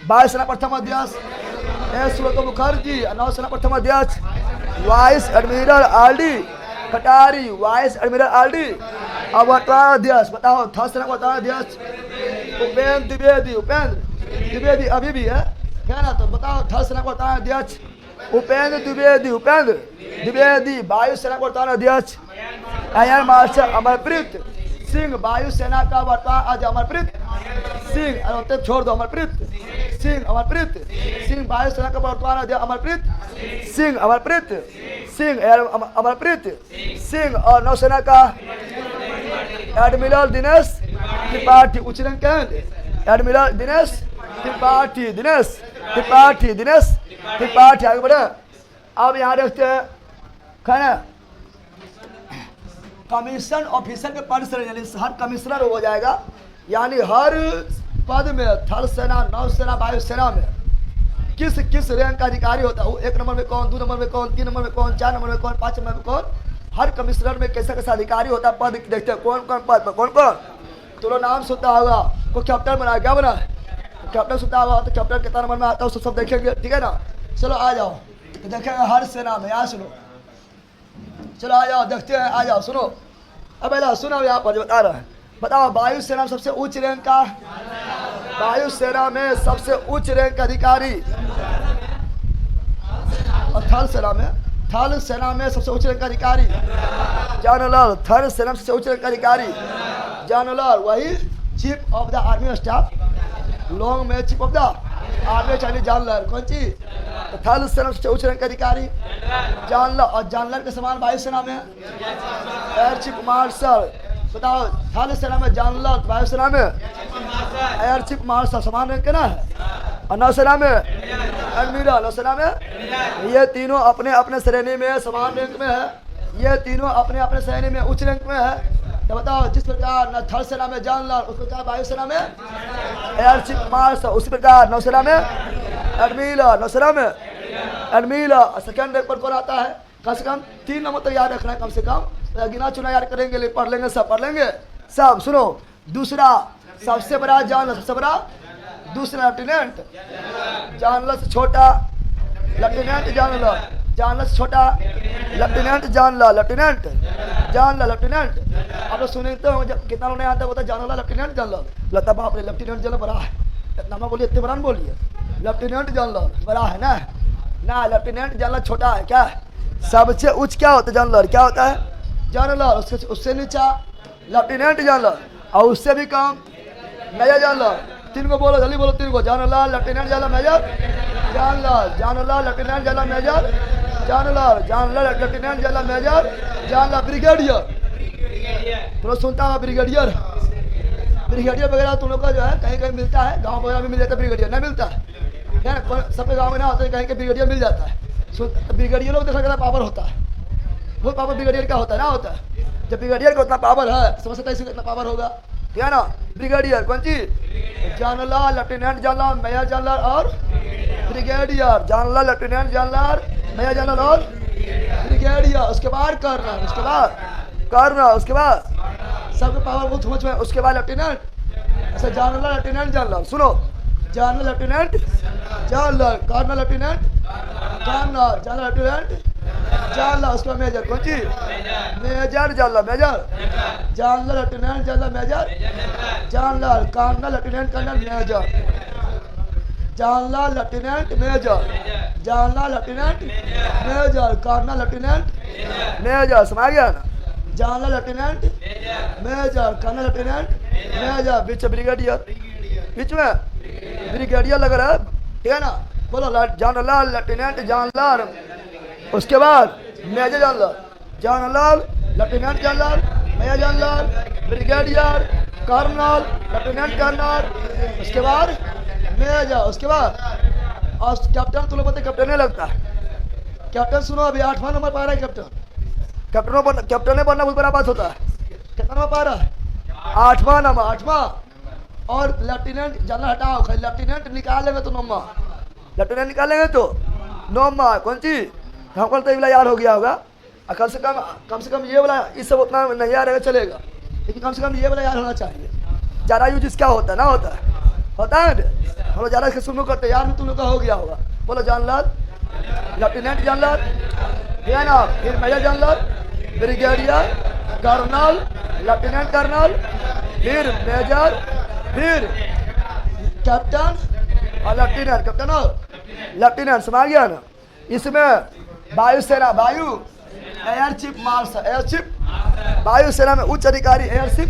वायुसेना प्रथम अध्यक्ष एस सुब्रतो मुखर्जी, नौसेना प्रथम अध्यक्ष वाइस एडमिरल आर डी कटारी, वाइस एडमिरल आर डी। अब वर्तमान अध्यक्ष बताओ, थल सेना का वर्तमान अध्यक्ष उपेंद्र द्विवेदी, उपेंद्र द्विवेदी अभी भी है क्या ना? तो बताओ, थल सेना का वर्तमान अध्यक्ष उपेंद्र द्विवेदी, उपेंद्र द्विवेदी। वायुसेना का वर्तमान अध्यक्ष एयर मार्शल अमरप्रीत सिंह, वायुसेना का वर्तमान अमरप्रीत सिंह, अरे छोड़ दो, अमरप्रीत सिंह, अमरप्रीत सिंह। वायुसेना का वर्तमान अध्यक्ष अमरप्रीत सिंह, अमरप्रीत सिंह, अमरप्रीत सिंह। और नौसेना का एडमिरल दिनेश त्रिपाठी, उच्च रैंक के एडमिरल दिनेश त्रिपाठी, दिनेश त्रिपाठी, दिनेश त्रिपाठी। आगे बढ़े। अब यहाँ देखते हैं खाना कमीशन ऑफिसर के पद से, यानी हर कमिश्नर हो जाएगा, यानी हर पद में थल सेना, नौसेना, वायुसेना में किस किस रैंक का अधिकारी होता है? 1 नंबर में कौन, 2 नंबर में कौन, 3 नंबर में कौन, 4 नंबर में कौन, 5 नंबर में कौन। हर कमिश्नर में कैसा कैसा अधिकारी होता है, पद देखते हैं कौन कौन पद पर कौन कौन। तो लो नाम सुनता होगा, कोई कैप्टन बना, क्या बना? कैप्टन सुनता होगा, तो कैप्टन कितना नंबर में आता है उसको सब देखेंगे, ठीक है ना। चलो आ जाओ, तो देखेंगे हर सेना में। यहाँ सुनो, चलो आ जाओ, देखते हैं, आ जाओ सुनो। अब सुनो, यहाँ पर जो बता रहा है, बताओ वायुसेना में सबसे उच्च रैंक का, वायुसेना में सबसे उच्च रैंक का अधिकारी। और थल सेना में, थल सेना में सबसे उच्च रैंक का अधिकारी जनरल, थल सेना में सबसे उच्च रैंक का अधिकारी जनरल, वही chief of the army staff, long में chief of the army Chinese general. कौन चीज? तो थल सेना में सबसे उच्च रैंक का अधिकारी जनरल। और जनरल के समान वायुसेना में एयर चीफ मार्शल। बताओ, थल सेना में जनरल, वायुसेना में एयर चीफ मार्शल, समान रैंक के ना है। और नौसेना में एडमिरल, नौसेना में ये तीनों अपने अपने श्रेणी में समान रैंक में है, ये तीनों अपने अपने श्रेणी में उच्च रैंक में है। तो बताओ, जिस प्रकार थल सेना में जनरल, उस प्रकार वायुसेना में एयर चीफ मार्शल, उसी प्रकार नौसेना में एडमिरल, नौसेना में एडमिरल। सेकेंड रैंक पर कौन आता है? कम से कम 3 नंबर तो याद रखना है, कम से कम गिना चुना याद करेंगे, पढ़ लेंगे, सब पढ़ लेंगे सब। सुनो, दूसरा सबसे बड़ा जानल, सबसे बड़ा दूसरा लेफ्टिनेंट, जानल से छोटा लेफ्टिनेंट, जानल जानल से छोटा लेफ्टिनेंट, जानल लेफ्टिनेंट, जानल लेफ्टिनेंट। आप लोग सुने तो जब कितना लोग नहीं आता होता जानल लेफ्टिनेंट, जानल लगता बाप रे लेफ्टिनेंट जानल बड़ा है, इतना बोलिए, इतने बड़ा बोलिए, लेफ्टिनेंट जानल बड़ा है ना लेफ्टिनेंट जानल छोटा है। क्या सबसे उच्च क्या होता है जानल, क्या होता है जानल, उससे नीचा लेफ्टिनेंट जानल, और उससे भी कम मेजर जानल। तीन को बोलो, जल्दी बोलो, तीन को, जानल lieutenant general major, general lieutenant general major, general lieutenant general major, जानल ब्रिगेडियर। तुम लोग सुनता है ब्रिगेडियर, ब्रिगेडियर वगैरह तुम लोग का जो है कहीं कहीं मिलता है, गांव वगैरह में मिल जाता है, ब्रिगेडियर नहीं मिलता है, सबके गांव में ना होता है, कहीं कहीं ब्रिगेडियर मिल जाता है। ब्रिगेडियर लोग देखा कितना पावर होता है, वो पावर ब्रिगेडियर का होता है ना, होता है। जब ब्रिगेडियर का उतना पावर है, समझ सकता है इसका कितना पावर होगा, क्या ना। ब्रिगेडियर कौन चीज, जानल लेफ्टिनेंट जानल मेजर जानल और ब्रिगेडियर, जानल लेफ्टिनेंट जानल मेजर जानल और ब्रिगेडियर। उसके बाद कर्नल, उसके बाद कर्नल, उसके बाद सबके पावर बहुत समझ में, उसके बाद लेफ्टिनेंट। ऐसा जानल लेफ्टिनेंट जानल, सुनो, जानल लेफ्टिनेंट जानल, कर्नल लेफ्टिनेंट कर्नल, जानल लेफ्टिनेंट जानल, उसके बाद मेजर कौन चीज, मेजर जानल major, general lieutenant general major, general colonel lieutenant colonel major, general lieutenant major, general lieutenant major, colonel lieutenant major, समझ गया ना। General lieutenant major, colonel lieutenant major, बीच ब्रिगेडियर, बीच में ब्रिगेडियर लग रहा है, ठीक है ना। बोलो जानल लेफ्टिनेंट जानल, उसके बाद मेजर जानल, जानल लेफ्टिनेंट जानल मेजर जानल, ब्रिगेडियर, कर्नल लेफ्टिनेंट कर्नल, उसके बाद मेजर, उसके बाद और कैप्टन। तुम लोग बोलते कैप्टन नहीं लगता है, कैप्टन सुनो अभी 8वां नंबर पा रहा है कैप्टन, कैप्टन ने बनना बहुत बड़ा बात होता है। कितना नंबर पा रहा है, 8वां नंबर, 8वां। और लेफ्टिनेंट जानल हटाओ, लेफ्टिनेंट निकालेंगे तो 9वां, लेफ्टिनेंट निकालेंगे तो 9वां कौन चीज, हमको तो ये वाला याद हो गया होगा। कम से कम ये वाला, इस सब उतना नहीं याद रहेगा चलेगा, लेकिन कम से कम ये वाला याद होना चाहिए। ज़्यादा यूज इसका होता है ना, होता है हम लोग ज़्यादा इसके सुनो करते, यार में तुम लोग का हो गया होगा। बोलो जानल लेफ्टिनेंट जानल, ठीक है ना, फिर मेजर जानल, ब्रिगेडियर, कर्नल, लेफ्टिनेंट कर्नल, फिर मेजर, फिर कैप्टन और लेफ्टिनेंट, कैप्टन और लेफ्टिनेंट, समझ गया ना। इसमें वायुसेना, वायु air chief marshal, air chief वायुसेना में उच्च अधिकारी, air chief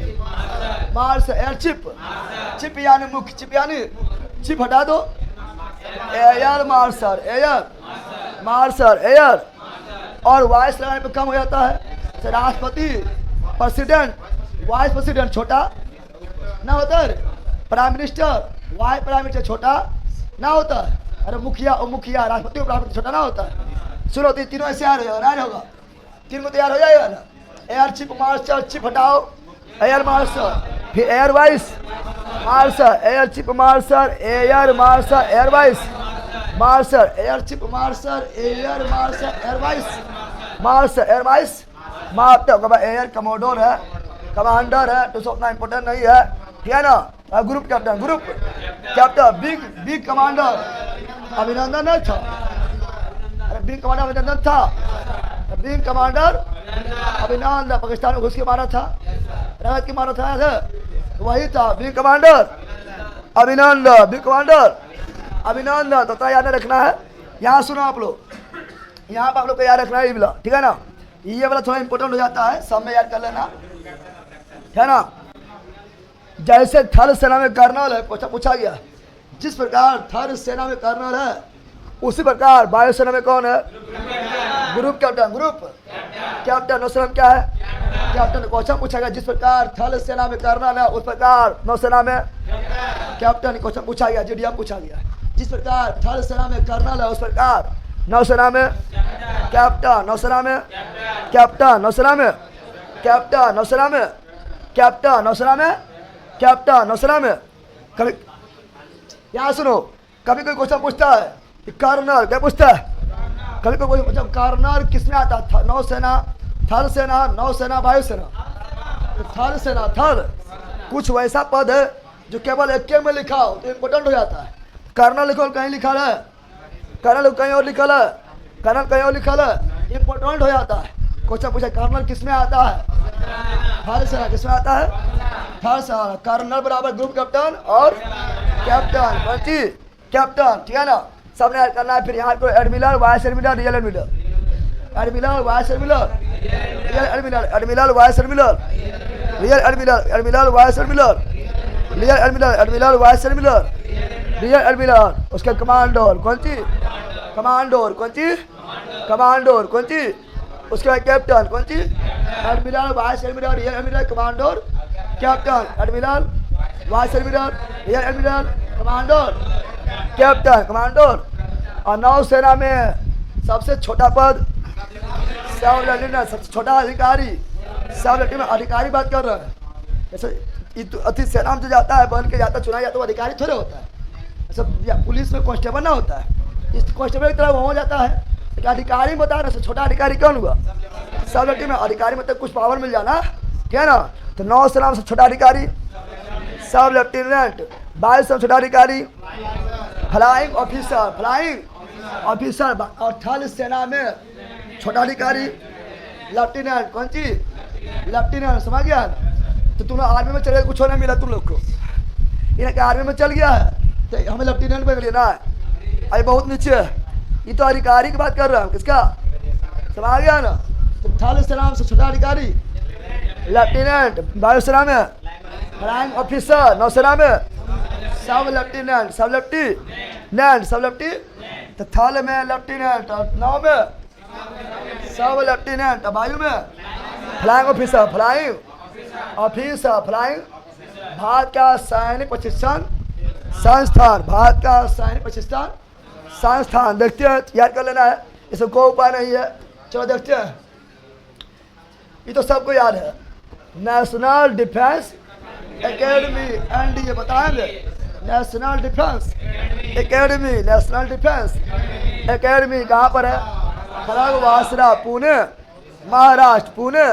marshal, air chief, chief यानी मुख्य, चीफ यानी चीफ हटा दो, air marshal, air marshal, air. और वाइस लगाने पे कम हो जाता है, राष्ट्रपति, प्रेसिडेंट, वाइस प्रेसिडेंट छोटा ना होता है, prime minister, vice prime minister छोटा ना होता है, अरे मुखिया और मुखिया, राष्ट्रपति और राष्ट्रपति छोटा ना होता है। सुनो तो तीनों ऐसे हो जाएगा ना, होगा तीन को तैयार हो जाएगा ना। एयर चीफ मार्शल, चीफ हटाओ, एयर मार्शल, फिर air vice marshal, air chief marshal, air marshal, air vice marshal, air chief marshal, air marshal, air vice marshal, air vice marshal, air commodore है, कमांडर है, तो सब उतना इम्पोर्टेंट नहीं है, ठीक है ना। Group captain, group captain, big commander अभिनंदन नहीं था, अरे बिग कमांडर अभिनंदन था, बिग कमांडर अभिनंदन पाकिस्तान में घुस के मारा था, राहत की मारा था, वही था बिग कमांडर अभिनंदन, बिग कमांडर अभिनंदन। तो याद रखना है, यहाँ सुनो आप लोग, यहाँ पर आप लोग को याद रखना है ये वाला, ठीक है ना। ये वाला थोड़ा इंपॉर्टेंट हो जाता है, सब में याद कर लेना, है ना। जैसे थल सेना में कर्नल है, पूछा गया, जिस प्रकार थल सेना में कर्नल है उसी प्रकार वायुसेना में कौन है, ग्रुप कैप्टन, ग्रुप कैप्टन। नौसेना में क्या है, कैप्टन। क्वेश्चन पूछा गया, जिस प्रकार थल सेना में कर्नल है उस प्रकार नौसेना में कैप्टन। क्वेश्चन पूछा गया, जीडीएम पूछा गया, जिस प्रकार थल सेना में कर्नल है उस प्रकार नौसेना में कैप्टन, नौसेना में कैप्टन, नौसेना में कैप्टन, नौसेना में कैप्टन, नौसेना में कैप्टन, नौसेना में। कभी यहाँ सुनो, कभी कोई क्वेश्चन पूछता है कि कर्नल क्या पूछता है, कभी कोई क्वेश्चन कर्नल किसमें आता था, नौसेना थल सेना, नौसेना, वायुसेना। थल सेना, थल कुछ वैसा पद है जो केवल एक में लिखा हो तो इम्पोर्टेंट हो जाता है। कर्नल लिखो कहीं लिखा है, कर्नल कहीं और लिखा है, कर्नल कहीं और लिखा है, इम्पोर्टेंट हो जाता है। क्वेश्चन पूछा कर्नल किसमें आता है? थल सेना किसमें आता है? थल सेना। कर्नल बराबर ग्रुप कैप्टन और कैप्टन, कौन सी? कैप्टन, ठीक है ना। सबने ऐड करना है। फिर यहाँ पर admiral, vice admiral, rear admiral, admiral, vice admiral, rear admiral, admiral, vice admiral, rear admiral, admiral, vice admiral, rear admiral, admiral, vice admiral, rear admiral. उसके कमांडर, कौन सी? कमांडर, कौन सी? कमांडर, कौन सी? उसके बाद कैप्टन, कौन सी? Admiral, vice admiral, rear admiral, commander, captain, admiral, vice admiral, rear admiral, commander, captain, commander. और नौसेना में सबसे छोटा पद सब लेफ्टिनेंट, सबसे छोटा अधिकारी सब लेफ्टिनेंट। अधिकारी बात कर रहे हैं। जैसे अति सेना में जो जाता है, बन के जाता, चुना जाता, वो अधिकारी थोड़े होता है। ऐसा पुलिस में कांस्टेबल ना होता है, इस कांस्टेबल की तरह वो हो जाता है। लेकिन अधिकारी में बता रहे हैं, छोटा अधिकारी कौन हुआ? सब लेफ्टिनेंट। अधिकारी मतलब कुछ पावर मिल जाना, ठीक है ना। तो नौसेना में छोटा अधिकारी सब लेफ्टिनेंट, वायुसेना छोटा अधिकारी फ्लाइंग ऑफिसर, फ्लाइंग ऑफिसर। और थल सेना में छोटा अधिकारी लेफ्टिनेंट, कौन सी? लेफ्टिनेंट, समझ गया? तो तुम लोग आर्मी में चले, कुछ होना मिला तुम लोग को। इनके आर्मी में चल गया है तो हमें लेफ्टिनेंट में लेना है। अरे बहुत नीचे है, ये तो अधिकारी की बात कर रहा हूँ। किसका? समझ गया ना। तो थल सेना से छोटा अधिकारी लेफ्टिनेंट, वायुसेना में फ्लाइंग ऑफिसर, नौसेना में सब लेफ्टिनेंट, सब लेफ्टिनेंट, सब लेफ्टिनेंट। तो थल में लेफ्टिनेंट, और नौ में सब लेफ्टिनेंट, वायु में flying officer, flying officer, flying. Bharat का सैनिक प्रशिक्षण संस्थान, भारत का सैनिक प्रशिक्षण संस्थान। देखते हैं, याद कर लेना है, इसमें कोई उपाय नहीं है। चलो देखते हैं, ये तो सबको याद है। नेशनल डिफेंस एकेडमी, एनडीए बताएंगे। National defence academy, national defence academy कहाँ पर है? Khadakwasla, Pune, Maharashtra, Pune.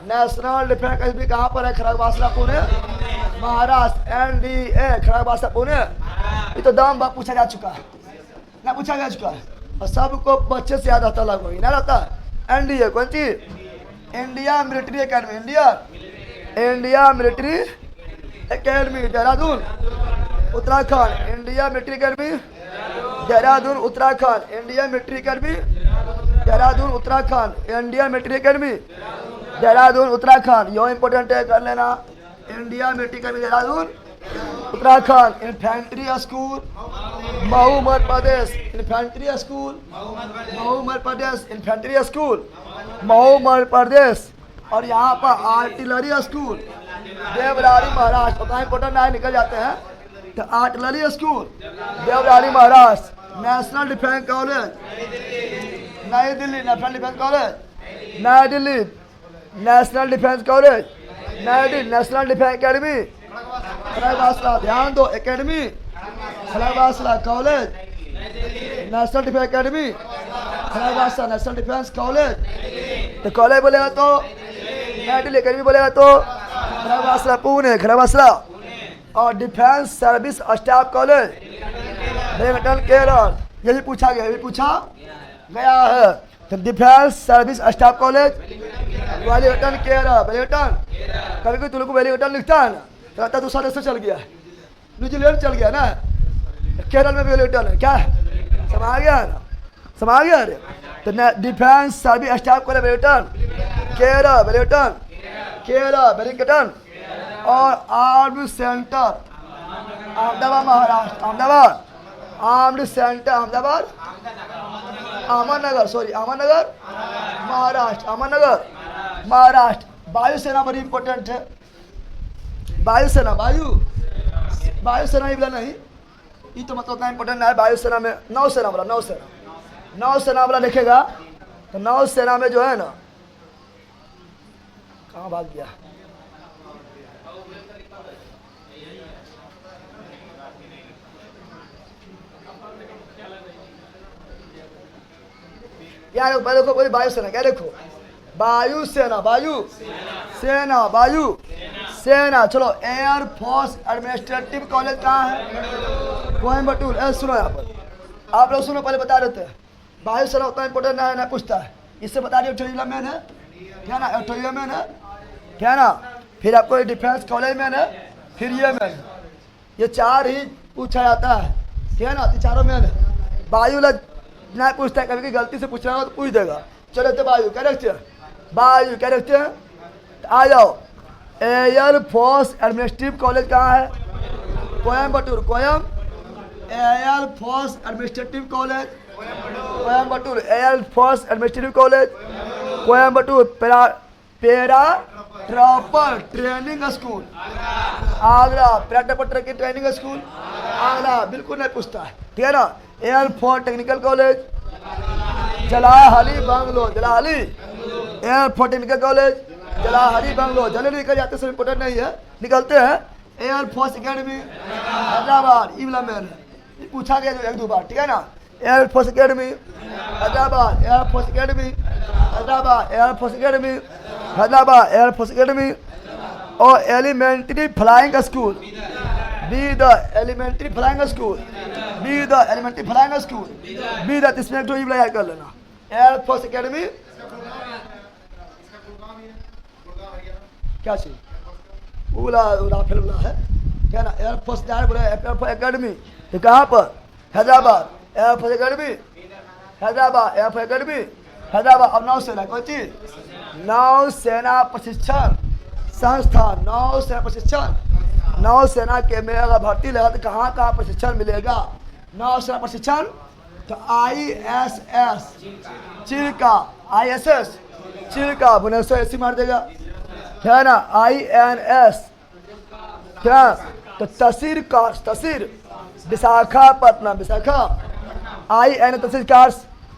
National defence academy कहाँ पर है? खड़गवासला, पुणे, महाराष्ट्र। एनडीए खड़गवासला, पुणे। ये तो दाम पूछा जा चुका है ना, पूछा जा चुका है और सबको बच्चे से याद आता लगभग ना रहता है। एनडीए कौन सी? India military academy, India military academy, Dehradun, Uttarakhand. India military academy, Dehradun, Uttarakhand. India military academy, Dehradun, Uttarakhand. India military academy, Dehradun, Uttarakhand. यो इंपॉर्टेंट है, कर लेना। India military academy, Dehradun, Uttarakhand. Infantry school, Mhow, Madhya Pradesh. Infantry school, Mhow, Madhya Pradesh. Infantry school, Mhow, Madhya Pradesh. और यहाँ पर आर्टिलरी स्कूल, देवराली, महाराष्ट्र। कहाँ इंपॉर्टेंट आए निकल जाते हैं। तो artillery school, Devrali, Maharashtra. National defence college, नई दिल्ली, नेशनल डिफेंस कॉलेज, नई दिल्ली। नेशनल डिफेंस कॉलेज, नई Delhi. National defence academy, Khadakwasla, ध्यान दो, academy Khadakwasla, college national defence academy Khadakwasla, national defence college. तो कॉलेज बोलेगा तो नई दिल्ली, एकेडमी बोलेगा तो खड़गवासला, पुणे, खड़गवासला। और defence service staff college, Wellington, Kerala. ये भी पूछा गया, ये भी पूछा गया है। तो defence service staff college, Wellington, Kerala, Wellington. कभी कोई तुम लोग को वेलिंगटन लिखता है ना, तो लगता है दूसरा देश से चल गया है, न्यूजीलैंड चल गया ना। केरल में वेलिंगटन है, क्या समझ गया ना, समझ गया। अरे तो defence service staff college, Wellington, Kerala, Wellington, Kerala, Wellington. और armed centre Ahmedabad, Maharashtra, Ahmedabad. Armed centre Ahmedabad, Ahmednagar, sorry Ahmednagar, Maharashtra, Ahmednagar, Maharashtra. वायुसेना बड़ी इंपॉर्टेंट है। वायुसेना, वायुसेना ही बोला नहीं, ये तो मतलब उतना इंपॉर्टेंट है। वायुसेना में नौसेना बोला, नौसेना वाला लिखेगा। तो नौसेना में जो है ना, कहाँ भाग गया? यार देखो, कोई वायुसेना क्या देखो, वायु सेना, वायु सेना, वायु सेना। चलो एयर फोर्स एडमिनिस्ट्रेटिव कॉलेज कहाँ है? कोयम्बटूर। सुनो यहाँ पर, आप लोग सुनो, पहले बता देते हैं। वायु सेना उतना इंपोर्टेंट ना पूछता है, इससे बता दिए ऑडिटोरियम मैन है क्या ना, ऑडिटोरियम मैन है क्या ना, फिर आपको डिफेंस कॉलेज मैन है, फिर ये मैन है, ये चार ही पूछा जाता है, ठीक है ना, चारों मैन है। वायु ना पूछता है, कभी गलती से पूछ रहा हो तो पूछ देगा। चलो तो वायु क्या रखते हैं, वायु क्या रखते हैं, आ जाओ। एयर फोर्स एडमिनिस्ट्रेटिव कॉलेज कहाँ है? कोयम्बटूर। कोयम air force administrative college Coimbatore. Air force administrative college Coimbatore. Paratrooper training school Agra. पेरा ट्रॉपर की ट्रेनिंग स्कूल आगरा, बिल्कुल नहीं पूछता है, ठीक है ना। Air force technical college Jalahalli Bangalore, Jalahalli air force technical college Jalahalli Bangalore. जल्दी निकल जाते सब इंपोर्टेंट नहीं है, निकलते हैं। एयर फोर्स एकेडमी हैदराबाद, ई वाला मैन है, पूछा गया जो एक दो बार, ठीक है ना। Air force academy Hyderabad, air force academy Hyderabad, air force academy Hyderabad, air force academy. और elementary flying school, Bidar elementary flying school, Bidar elementary flying school, Bidar, इसमें एक तो याद कर लेना। एयर फोर्स एकेडमी क्या चीज राफेल वाला है, क्या ना। एयर फोर्स एकेडमी ये कहाँ पर? Hyderabad. Air force academy Hyderabad, air force academy Hyderabad. अब नौसेना कौन चीज? नौसेना प्रशिक्षण संस्थान, नौसेना प्रशिक्षण। नौसेना के में अगर भर्ती लगा तो कहाँ कहाँ प्रशिक्षण मिलेगा? नौसेना प्रशिक्षण तो ISS चिल्का, ISS चिल्का भुवनेश्वर, ऐसी मार देगा, है ना। INS क्या तो तहसील कार्स, तहसील विशाखापट्टनम, विशाखा। IN तहसील कार्स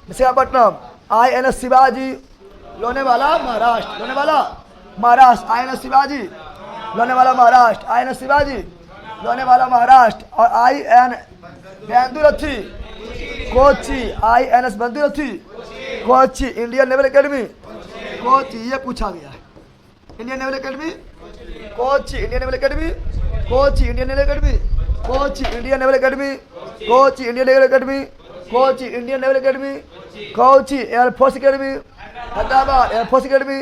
Visakhapatnam. INS Shivaji Lonavala Maharashtra, Lonavala Maharashtra. INS Shivaji Lonavala Maharashtra, INS Shivaji Lonavala Maharashtra. और IN Venduruthy Kochi, INS Venduruthy Kochi. Indian naval academy Kochi, ये पूछा गया है। Indian naval academy Kochi, Indian naval academy Kochi, Indian naval academy Kochi, Indian naval academy Kochi, Indian naval academy Kochi, Indian naval academy Kochi. Air force academy Hyderabad, air force academy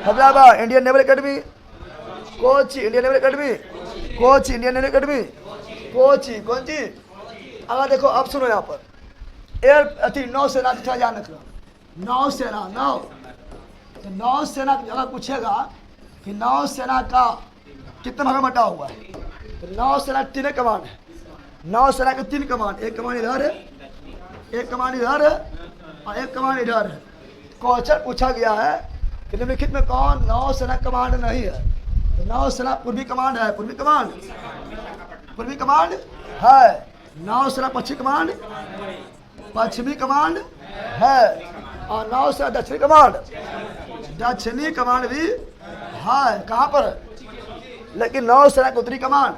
Hyderabad. Indian naval academy Kochi, Indian naval academy Kochi, Indian naval academy Kochi. कौन सी? अगर देखो अब सुनो यहाँ पर, एयर अति नौसेना की ध्यान रखना। नौसेना, नौ तो नौसेना अगर पूछेगा कि नौसेना का कितने भाग में बटा हुआ है, तो नौसेना तीन कमान है। नौसेना के तीन कमान, एक कमान इधर है, एक कमान इधर है और एक कमान इधर है। क्वेश्चन पूछा गया है कि निम्नलिखित में कौन नौसेना कमांड नहीं है? तो नौसेना पूर्वी कमांड है, पूर्वी कमांड, पूर्वी कमांड है। नौसेना पश्चिमी कमांड, पश्चिमी कमांड है। और नौसेना दक्षिणी कमांड, दक्षिणी कमांड भी है। कहाँ पर? लेकिन नौसेना की उत्तरी कमांड,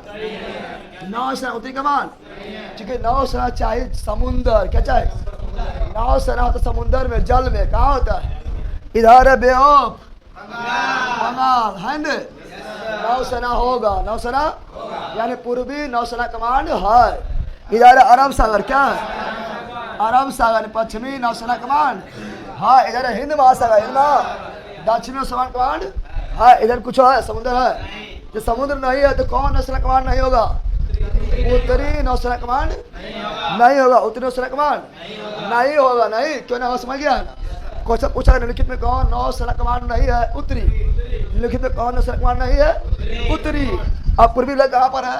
नौसेना उत्तरी कमांड, क्योंकि नौसेना चाहे समुंदर, क्या चाहे? नौसेना होता समुंदर में, जल में। कहाँ होता है? इधर है बे ऑफ बंगाल, है न? नौसेना होगा, नौसेना यानी पूर्वी नौसेना कमांड है। इधर अरब सागर, क्या है? अरब सागर। पश्चिमी नौसेना कमांड हाँ। इधर हिंद महासागर, हिंद दक्षिणी नौसेना कमांड हाँ। इधर कुछ है, समुद्र है। जो समुद्र नहीं है तो कौन नौसेना कमांड नहीं होगा? उत्तरी नौसेना कमांड नहीं होगा, उत्तरी नौसेना कमांड नहीं होगा। नहीं क्यों ना हो, समझ गया ना। क्वेश्चन पूछा निम्नलिखित में कौन नौसेना कमांड नहीं है? उत्तरी। निम्नलिखित में कौन नौसेना कमांड नहीं है? उत्तरी। अब पूर्वी लग कहाँ पर है?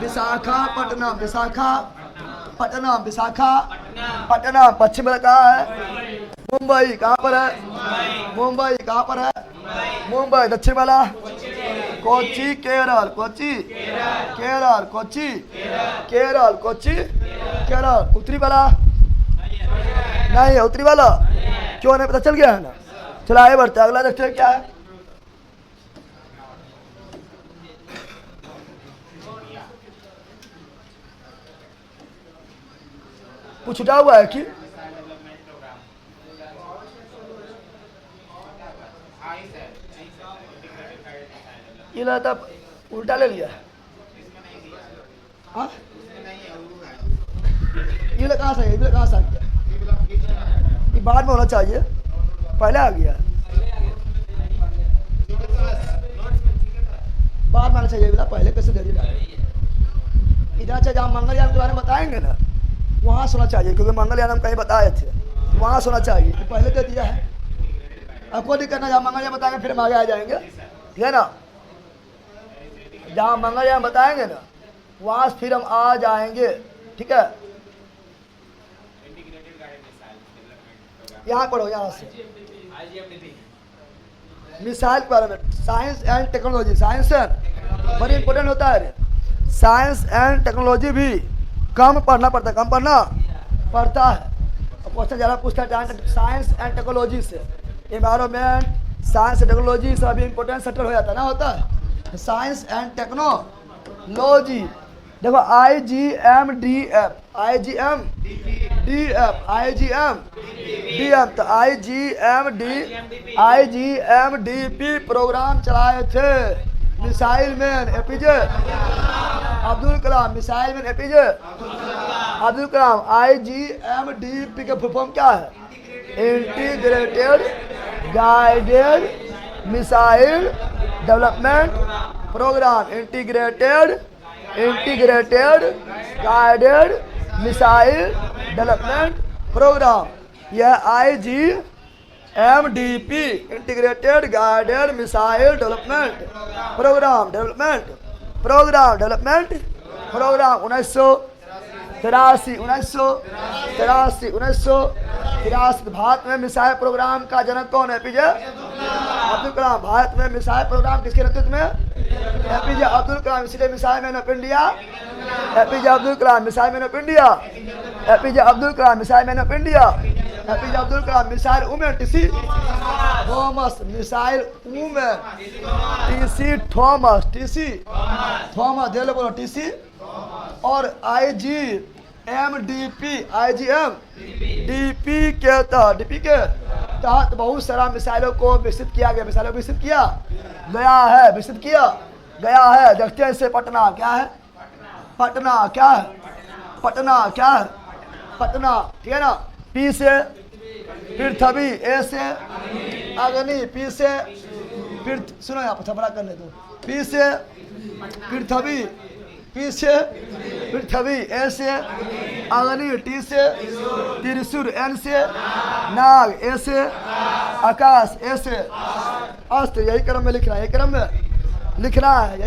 विशाखापट्टनम, विशाखापट्टनम, विशाखापट्टनम। पश्चिम में कहाँ है? मुंबई। कहाँ पर है? मुंबई। कहाँ पर है? मुंबई। दक्षिण वाला कोची, केरल, कोची केरल, कोची केरल, कोची केरल। उत्तरी वाला नहीं है, उत्तरी वाला क्यों नहीं पता चल गया है ना। चलो आगे बढ़ते, अगला देखते हैं क्या है। कुछ छुटा हुआ है कि ये लगता उल्टा ले लिया। हाँ ये कहाँ से, ये कहाँ से आ गया? ये बाद में होना चाहिए, पहले आ गया। बाद में आना चाहिए, पहले कैसे दे दिया? इधर से जहाँ मंगलयान के बारे में बताएंगे ना, वहाँ सोना चाहिए, क्योंकि मंगलयान हम कहीं बताए थे, वहाँ सोना चाहिए। तो पहले दे दिया है, अब कोई दिक्कत ना, जहाँ मंगलयान बताएंगे फिर हम आगे आ जाएंगे, ठीक है ना। जहाँ मंगलयान बताएंगे ना वहाँ फिर हम आ जाएंगे, ठीक है। यहाँ पढ़ो, यहाँ से मिसाइल के बारे में, साइंस एंड टेक्नोलॉजी। साइंस बड़ी इंपॉर्टेंट होता है, साइंस एंड टेक्नोलॉजी भी कम पढ़ना पड़ता है, कम पढ़ना पड़ता है। क्वेश्चन ज़्यादा पूछता है साइंस एंड टेक्नोलॉजी से, एनवायरमेंट, साइंस एंड टेक्नोलॉजी से अभी इंपॉर्टेंट सेक्टर हो जाता है ना, होता है साइंस एंड टेक्नोलॉजी। देखो IGMDF, IGMDF, तो IGMDP प्रोग्राम चलाए थे missile man APJ Abdul Kalam. Missile man APJ Abdul Kalam. IGMDP का फुल फॉर्म क्या है? Integrated guided missile development program. Integrated guided missile development program. यह IGMDP integrated guided missile development program 1983 Bharat में मिसाइल प्रोग्राम का जनक कौन है? APJ अब्दुल कलाम। भारत में मिसाइल प्रोग्राम किसके नेतृत्व में? APJ अब्दुल कलाम। इसलिए missile man of India APJ Abdul Kalam. Missile man of India APJ Abdul Kalam. Missile man of India APJ Abdul Kalam. Missile women TC Thomas. Missile women TC Thomas. दे लो बोलो TC। और IGMDP के तहत बहुत सारा मिसाइलों को विकसित किया गया। देखते हैं इसे। पटना क्या है? पटना, ठीक है ना। P से पृथ्वी, A से अग्नि, P से सुनो यहाँ पर बड़ा करने दो। P से पृथ्वी, A से अग्नि, T से त्रिशूल, N से नाग, A से आकाश, A से अस्त्र। यही क्रम में लिखना है, यही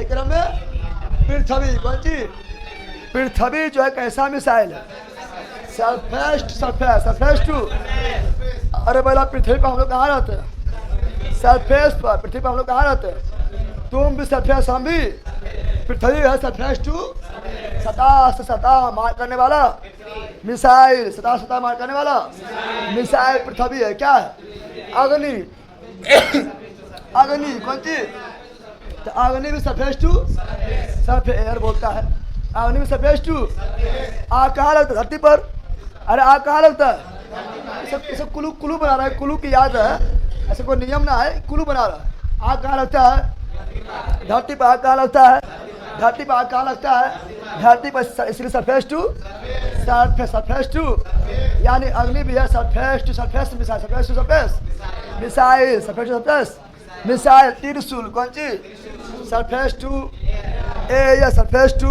क्रम में पृथ्वी। कौन सी? पृथ्वी जो है कैसा मिसाइल है? Surface to. अरे बेटा पृथ्वी पर हम लोग कहाँ रहते हैं? सरफेस पर। पृथ्वी पर हम लोग कहाँ रहते हैं? तुम भी सरफेस, हम भी। पृथ्वी है सरफेस टू, सतह मार करने वाला मिसाइल। सतह मार करने वाला मिसाइल पृथ्वी है। क्या है? अग्नि। कौन सी? तो अग्नि भी सरफेस टू, एयर बोलता है। अग्नि भी सरफेस टू। आग कहाँ लगता है? धरती पर। अरे आग कहाँ लगता है? सब कुलू बना रहा है, कुलू की याद है, ऐसे कोई नियम ना है, कुलू बना रहा है। आग कहाँ लगता है? धरती पर। आग कहाँ लगता है? धरती पर, इसलिए सरफेस टू, यानी अग्नि भी है सरफेस टू मिसाइल। त्रिशूल कौन सी? Surface to, air surface to.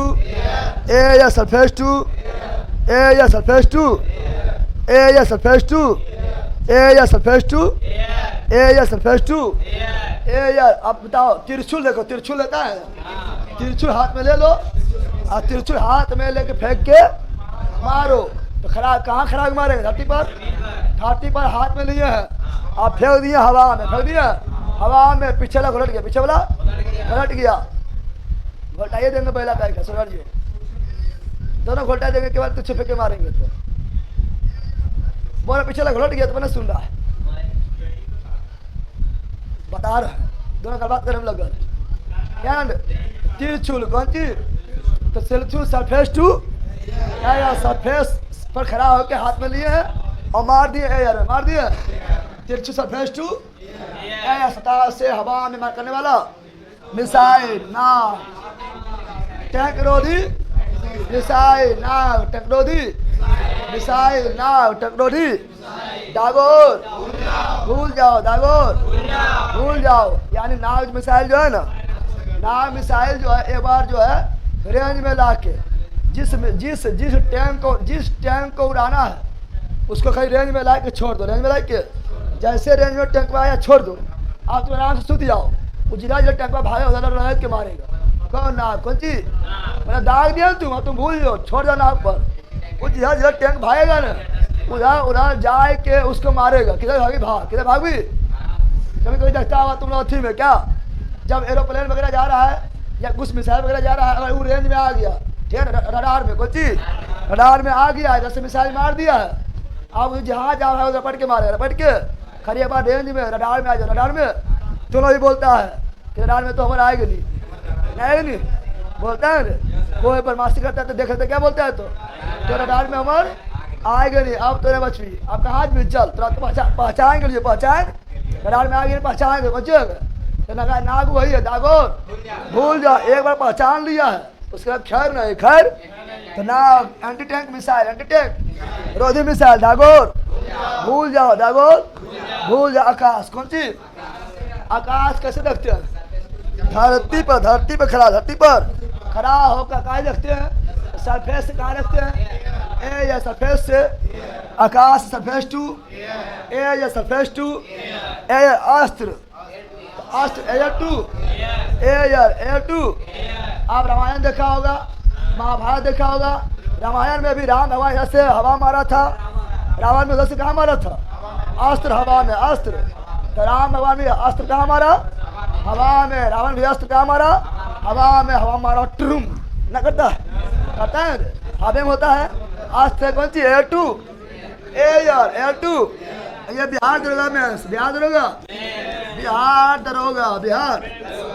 अब बताओ त्रिशूल देखो, त्रिशूल लेता है, त्रिशूल हाथ में ले लो और त्रिशूल हाथ में लेके फेंक के मारो। तो कहाँ खराब मारेंगे? धरती पर हाथ में लिए हैं, आप फेंक दिए हवा में, पीछे वाला घुलट गया, घोटाइए देंगे पहला पैक सुधर जी, दोनों घोटा देंगे के बाद तुझे फेंके मारेंगे। तो बोला पीछे वाला घुलट गया तो मैंने सुन रहा है, बता रहा है, दोनों का बात करने लगा। त्रिशूल कौन सी? तो त्रिशूल सरफेस टू, सरफेस पर खड़ा होकर हाथ में लिए हैं और मार दिए एयर में, मार दिए। त्रिशूल सरफेस टू, सतह से हवा में मार करने वाला मिसाइल नाव, टैंक रोधी मिसाइल नाव, टैंक रोधी मिसाइल नाव, टैंक रोधी दागोर भूल जाओ, दागोर भूल जाओ। यानी नाव मिसाइल जो है ना, नाव मिसाइल जो है एक बार जो है रेंज में ला के जिस टैंक को उड़ाना है उसको कहीं रेंज में ला के छोड़ दो, रेंज में ला के जैसे रेंज में टैंक आया छोड़ दो, आप तो आराम से सूत जाओ। वो जिला जिला टैंक भागे उधर लहर के मारेगा। कौन नाव कौन चीज मैंने दाग दिया तुम भूल जाओ, छोड़ दो नाव पर। वो जिला जिला टैंक भागेगा ना उधर उधर जाए के उसको मारेगा। किधर भागी भाग, किधर भागी। कभी कभी देखता होगा तुम लोग अथी में क्या, जब एरोप्लेन वगैरह जा रहा है या कुछ मिसाइल वगैरह जा रहा है, अगर वो रेंज में आ गया, ठीक है, रडार में कोई चीज रडार में आ गया, जैसे मिसाइल मार दिया है, अब जहाँ जा रहा है उधर पट के मारेगा, पट के खड़ी बार रेंज में रडार में आ जाओ। रडार में चलो ही बोलता है कि रडार में तो हमारा आएगा नहीं बोलता है ना, कोई बदमाशी करता है तो देखे तो क्या बोलता है, तो रडार में हमारे आएगा नहीं। अब तो बचवी अब कहाँ भी चल तुरा तो पहचाएंगे, पहचान रडार में आएंगे पहचाएंगे, बचेगा तो नाग वही है दागोर भूल जा। एक बार पहचान लिया है उसके बाद खैर नहीं खैर। तो Nag anti tank missile, anti tank रोधी मिसाइल दागोर भूल जाओ, दागोर भूल जाओ। आकाश कौन सी, आकाश कैसे देखते हैं, धरती पर खड़ा, धरती पर खड़ा होकर कहाँ देखते हैं, सरफेस से कहाँ रखते हैं, ए या सरफेस से, आकाश सरफेस टू ए या सरफेस टू ए अस्त्र, अस्त्र एयर टू एयर टू। आप रामायण देखा होगा, महाभारत देखा होगा। रामायण में भी राम भगवान यहाँ से हवा मारा था, रावण में उधर से कहाँ मारा था, अस्त्र हवा में, अस्त्र। तो राम भगवान भी अस्त्र कहाँ मारा, हवा में। रावण भी अस्त्र कहाँ मारा, हवा में, हवा मारा ट्रुम ना करता है हवा में होता है। अस्त्र कौन सी, एयर टू एयर टू। ये बिहार दरोगा में, बिहार दरोगा, बिहार दरोगा, बिहार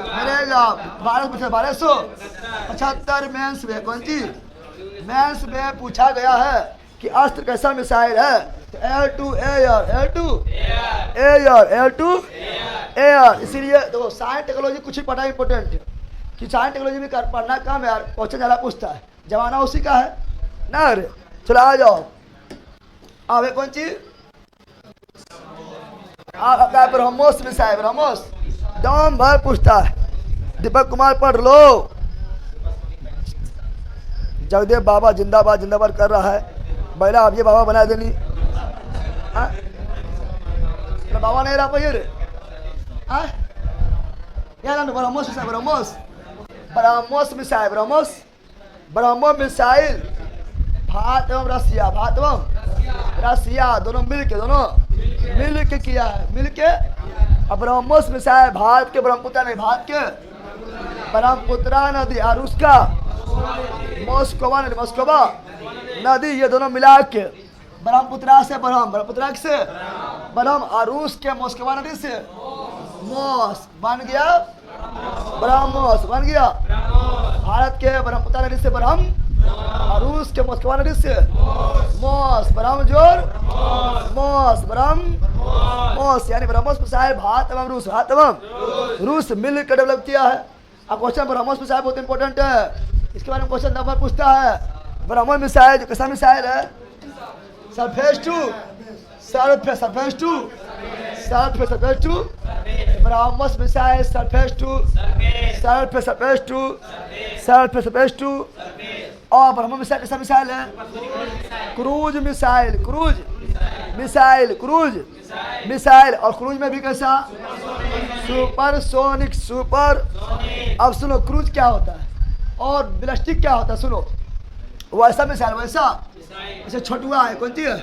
मिलेगा 1275 मेंस में। कौन सी मेंस में पूछा गया है कि अस्त्र कैसा मिसाइल है, तो air to air, air to air, air to air. इसीलिए देखो साइंस टेक्नोलॉजी कुछ ही पढ़ना इंपॉर्टेंट है कि साइंस टेक्नोलॉजी भी पढ़ना काम है यार, क्वेश्चन ज़्यादा पूछता है, जमाना उसी का है ना। अरे चलो आ जाओ। अब कौन चीज आपका ब्रह्मोस मिसाइल, ब्रह्मोस दम भर पूछता है। दीपक कुमार पढ़ लो। जगदेव बाबा जिंदाबाद जिंदाबाद कर रहा है। बैला अब ये बाबा बना देनी, बाबा नहीं रहा पहिए रे। BrahMos missile, BrahMos BrahMos missile, BrahMos Brahmo missile. Bharat एवं रसिया, भारत एवं रसिया दोनों मिल के किया है, मिल के। अब ब्रह्मोस मिसाइल भारत के ब्रह्मपुत्र नहीं, भारत के ब्रह्मपुत्रा नदी और उसका मॉस्कोवा नदी, मॉस्कोवा नदी, ये दोनों मिला के ब्रह्मपुत्रा से ब्रह्म, ब्रह्मपुत्रा से ब्रह्म और रूस के मॉस्कोवा नदी से मोस बन गया, ब्रह्मोस बन गया। भारत के ब्रह्मपुत्रा नदी से ब्रह्म और रूस के मॉस्कोवा नदी से मोस, ब्रह्म जोर मोस, ब्रह्म मोस। यानी ब्रह्मोस मिसाइल भारत एवं रूस, भारत एवं रूस मिल कर डेवलप किया है। अब क्वेश्चन ब्रह्मोस मिसाइल बहुत इंपॉर्टेंट है, इसके बारे में क्वेश्चन नंबर पूछता है। ब्रह्मोस मिसाइल जो कैसा मिसाइल है, surface to surface, surface to surface, surface to. BrahMos missile surface to surface, surface to surface, surface to. और ब्रह्मोस मिसाइल कैसा मिसाइल है, cruise missile, cruise missile, cruise missile. और क्रूज में भी कैसा, सुपर सोनिक, सुपर। अब सुनो क्रूज क्या होता है और बैलिस्टिक क्या होता है, सुनो। वैसा मिसाइल, वैसा जैसे छोटुआ है, कौन सी है,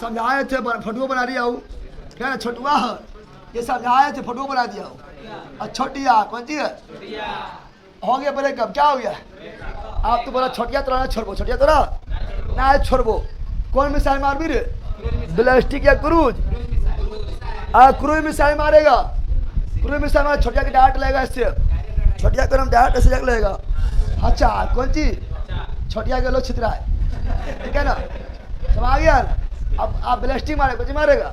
समझाए थे फोटो बना दिया हूँ, क्या ना छोटुआ है, ये समझाए थे फोटो बना दिया हूँ। और छोटिया कौन सी है, हो गया पहले कब क्या हो गया। आप तो बोला छोटिया तोरा ना छोड़बो, छोटिया तोरा ना छोड़बो। कौन मिसाइल मार भी रे, बैलिस्टिक या क्रूज। क्रूज मिसाइल मारेगा, क्रूज मिसाइल मारे छोटिया के डांट लेगा, इससे छोटिया का नाम डांट ऐसे लेगा। अच्छा कौन चीज, छोटिया के लोग छितरा है, ठीक है ना, समझ गया ना। अब आप बैलिस्टिक मारे, कौन सी मारेगा,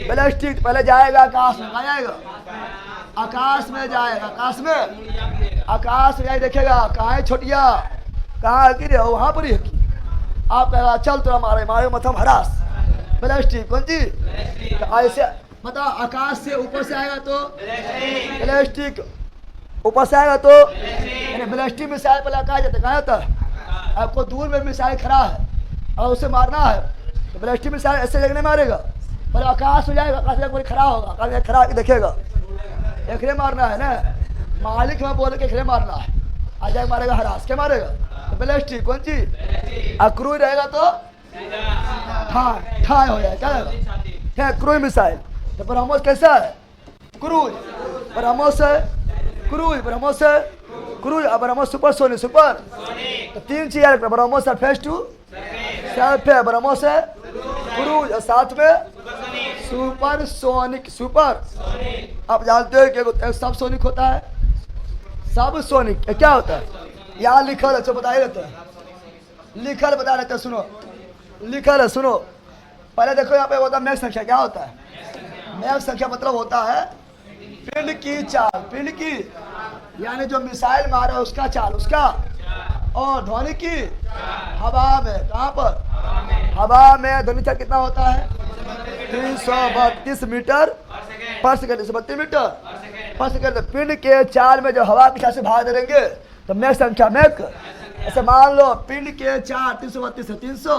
बैलिस्टिक। पहले जाएगा आकाश में, कहाँ जाएगा, आकाश में जाएगा, आकाश में जाए देखेगा कहाँ है छोटिया, कहाँ गिरे हो वहां पर ही है। आप कहेगा चल तोरा मारे मारे मथम हरास प्लास्टिक कौन सी, तो ऐसे बताओ आकाश से ऊपर से आएगा तो प्लास्टिक, ऊपर से आएगा तो प्लास्टिक मिसाइल पहले कहा जाता है, कहा जाता है आपको दूर में मिसाइल खड़ा है और उसे मारना है तो प्लास्टिक मिसाइल ऐसे लगने मारेगा, पर आकाश में जाएगा, आकाश में कोई खड़ा होगा, आकाश में खड़ा देखेगा एकरे मारना है ना, मालिक में बोल के एकरे मारना है, आ जाए मारेगा हरास के मारेगा तो प्लास्टिक कौन सी, क्रूज रहेगा तो ठाए हो जाएगा, क्या क्रूज मिसाइल। तो ब्रह्मोस कैसा है क्रूज, ब्रह्मोस है क्रूज, ब्रह्मोस है क्रूज, अब ब्रह्मोस सुपर सोनिक, सुपर तो तीन चीज याद रखना, ब्रह्मोस है फेस टू सेल्फ है, ब्रह्मोस है क्रूज और साथ में सुपर सोनिक, सुपर आप जानते हो कि सब सोनिक होता है, सब सोनिक क्या होता है यहाँ लिखल है, बता ही रहते हैं, लिखल बता रहते हैं, सुनो लिखल है सुनो। पहले देखो यहाँ पे होता है मैक संख्या, क्या होता है मैक संख्या, मतलब होता है पिंड की चाल, पिंड की यानी जो मिसाइल मारा उसका चाल उसका, और ध्वनि की हवा में, कहाँ पर हवा में ध्वनि चाल कितना होता है 332 मीटर पर सेकंड, 132 मीटर पर सेकंड। पिंड के चाल में जो हवा की चाल से भाग दे देंगे तो मैक संख्या मैक, ऐसे मान लो पिंड के चाल 332 है 300,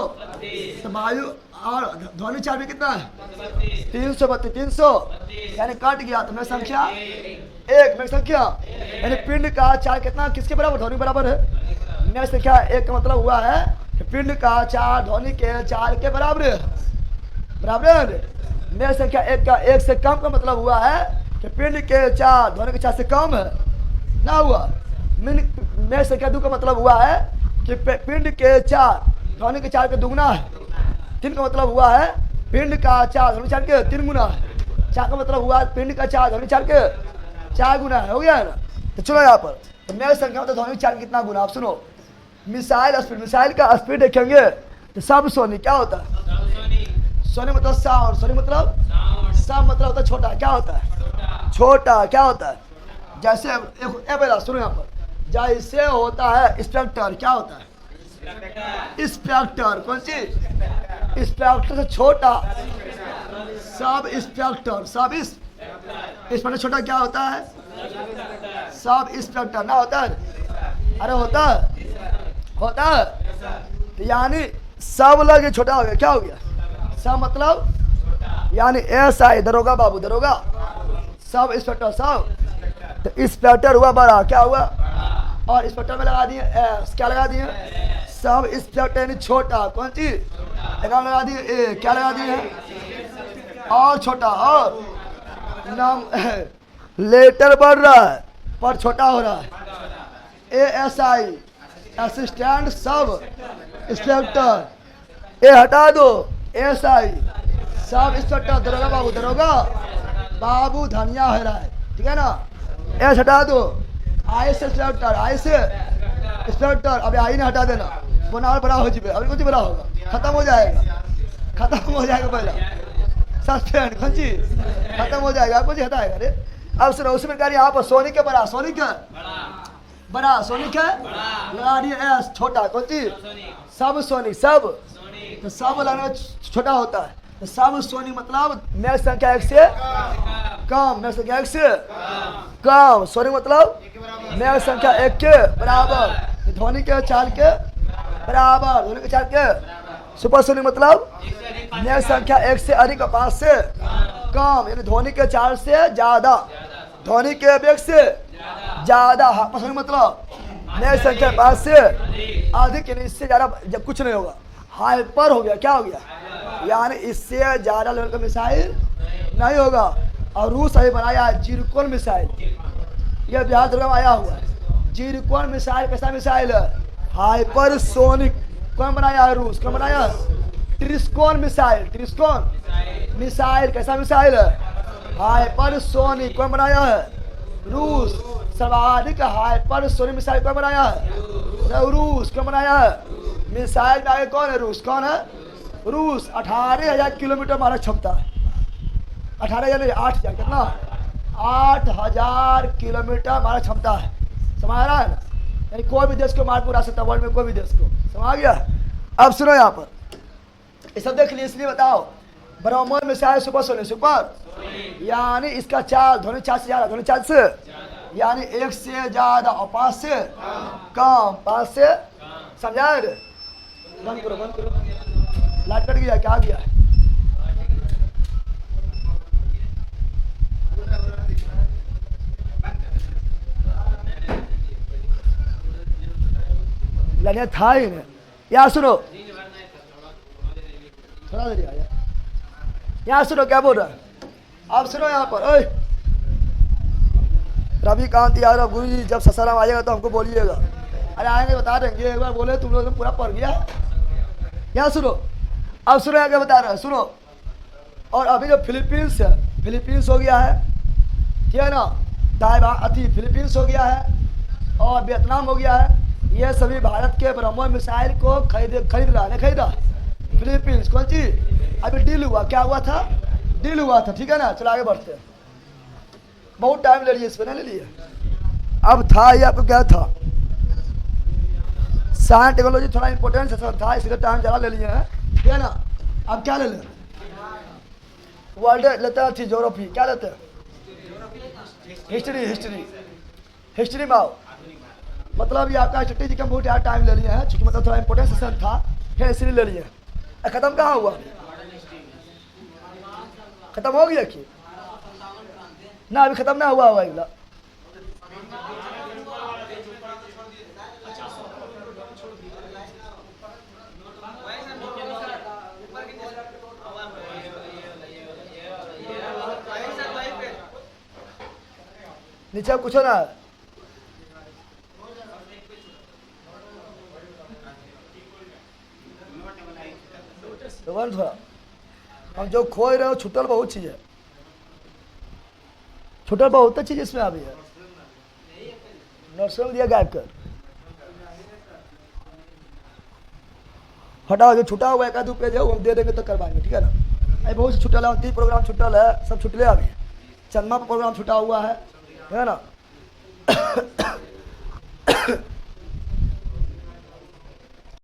तो वायु और ध्वनि चाल भी कितना है 332, 300 यानी कट गया तो मैक संख्या एक, मैक संख्या यानी पिंड का चाल कितना किसके बराबर, ध्वनि बराबर है, मैक संख्या एक का मतलब हुआ है कि पिंड का चाल ध्वनि के चाल के बराबर है, बराबर है। मैक संख्या एक का एक से कम का मतलब हुआ है कि पिंड के चाल ध्वनि के चाल से कम है ना हुआ। मैक संख्या दो का मतलब हुआ है कि पिंड के चाल ध्वनि के चाल के दुगुना है। तीन का मतलब हुआ है पिंड का चाल ध्वनि चाल के 3 गुना है। चार का मतलब हुआ पिंड का चाल ध्वनि चाल के 4 गुना है, हो गया है ना। तो चलो यहाँ पर तो मैक संख्या मतलब ध्वनि चाल कितना गुना, आप सुनो। मिसाइल स्पीड, मिसाइल का स्पीड देखेंगे तो सब सोनी क्या होता है, सोनी मतलब साउंड, सोनी मतलब सब मतलब होता है छोटा, क्या होता है छोटा, क्या होता है जैसे पहला सुनो यहाँ पर, जैसे होता है स्पेक्टर, क्या होता है स्पेक्टर, कौन सी स्पेक्टर से छोटा, सब स्पेक्टर, सब स्पेक्टर छोटा क्या होता है सब स्पेक्टर ना होता है, अरे होता है तो यानी सब लगे छोटा हो गया, क्या हो गया सब मतलब यानी ऐसा ही दरोगा बाबू, दरोगा सब इंस्पेक्टर सब, तो इंस्पेक्टर हुआ बड़ा, क्या हुआ और इंस्पेक्टर में लगा दिए एस, क्या लगा दिए सब इंस्पेक्टर यानी छोटा, कौन सी नाम लगा दिए ए, क्या लगा दिए और छोटा, और नाम लेटर बढ़ रहा है पर छोटा हो रहा है, ASI असिस्टेंट सब इंस्पेक्टर, ए हटा दो SI सब इंस्पेक्टर, दरोगा बाबू, दरोगा बाबू धनिया है रहा है, ठीक है ना, एस हटा दो, आई से इंस्पेक्टर, आई से इंस्पेक्टर, अब आई नहीं हटा देना वरना और बड़ा हो जाए, अभी कुछ बड़ा होगा, खत्म हो जाएगा पहला सस्पेंड कौन सी खत्म हो जाएगा, कुछ हटाएगा रे। अब सुनो उसमें कह रही यहाँ पर सोनिक है बड़ा, सोनिक है बड़ा, सोनिक है लगा रही है एस छोटा, कौन सी सब सोनिक, सब तो सब लगाना छोटा होता है, तो सब सोनिक मतलब मैक संख्या एक से कम, मैक संख्या एक से कम, सोनिक मतलब मैक संख्या एक के बराबर, ध्वनि के चाल के बराबर, ध्वनि के चाल के, सुपर सोनिक मतलब मैक संख्या एक से अधिक 5 से कम, यानी ध्वनि के चाल से ज्यादा, ध्वनि के वेग से ज्यादा, हाइपर मतलब मैक संख्या 5 से अधिक, यानी इससे ज्यादा जब कुछ नहीं होगा, हाइपर हो गया, क्या हो गया यानी इससे ज्यादा लेवल का मिसाइल नहीं होगा। और रूस अभी बनाया है जिरकोन मिसाइल, यह बिहार दुर्गा में आया हुआ है। जिरकोन मिसाइल कैसा मिसाइल है हाइपरसोनिक, कौन बनाया है रूस, कौन बनाया ट्रिस्कोन मिसाइल, ट्रिस्कोन मिसाइल कैसा मिसाइल है हाइपरसोनिक, कौन बनाया है रूस। सर्वाधिक हाइपरसोनिक मिसाइल कौन बनाया है रूस, कौन बनाया है मिसाइल में आगे कौन है रूस, कौन है रूस। 18,000 किलोमीटर मारा क्षमता है, 18,000 नहीं 8,000 कितना 8000 किलोमीटर हमारा क्षमता है। समझ रहा है ना? यानी कोई भी देश को मार पूरा सकता, वर्ल्ड में कोई भी देश को। समझ गया? अब सुनो यहाँ पर, ये सब देख लिए, इसलिए बताओ ब्रह्मोस में से आए सुपर सुपर, यानी इसका चाल ध्वनि चाल से ज्यादा, ध्वनि चाल से यानी 1 से ज्यादा और 5 से कम, 5 से, समझा रे? बंद करो, बंद करो, लाइट कट गया, क्या गया है? लड़िया था ही नहीं। यहाँ सुनो, थोड़ा देर आया, यहाँ सुनो क्या बोल रहा है। आप सुनो यहाँ पर, ओए रविकांत यादव गुरु जी, जब ससाराम आएगा तो हमको बोलिएगा। अरे आएंगे बता देंगे, एक बार बोले तुम लोग पूरा पड़ गया। यहाँ सुनो, अब सुनो यहाँ क्या बता रहे हैं, सुनो। और अभी जो फिलीपींस है, फिलीपींस हो गया है, ठीक है ना, ताइवान फिलीपींस हो गया है और वियतनाम हो गया है, ये सभी भारत के ब्रह्मोस मिसाइल को खरीद रहा है, खरीदा फिलीपींस। कौन चीज? अभी डील हुआ, क्या हुआ था? डील हुआ था, ठीक है ना। चलो आगे बढ़ते हैं, बहुत टाइम ले लिए इस पर, नहीं ले लिए। अब था ये आपको क्या था, साइंस टेक्नोलॉजी थोड़ा इंपॉर्टेंट था, इसलिए टाइम ज़्यादा ले लिए हैं, ठीक है ना। अब क्या ले लें, वर्ल्ड लेते हैं, ज्योग्राफी क्या लेते हैं, हिस्ट्री, हिस्ट्री, हिस्ट्री में आओ। मतलब ये आपका स्ट्रेटेजी का बहुत यार टाइम ले लिया है, क्योंकि मतलब थोड़ा इंपॉर्टेंट सेशन था, फिर इसलिए ले लिए। खत्म कहाँ हुआ, खत्म हो गया कि ना? अभी खत्म ना हुआ होगा अगला। नीचे कुछ ना, तो थोड़ा हम जो खोए रहे हो, छुटल बहुत चीज है, छुटल बहुत चीज इसमें अभी है। नर्सरी में दिया गायब कर, हटाओ जो छुटा हुआ एक आध पेज है, वो हम दे देंगे तो करवाएंगे, ठीक है ना। अभी बहुत से छुटल है, 30 प्रोग्राम छुटल है, सब छुटले अभी। चंदमा पर प्रोग्राम छुटा हुआ है ना।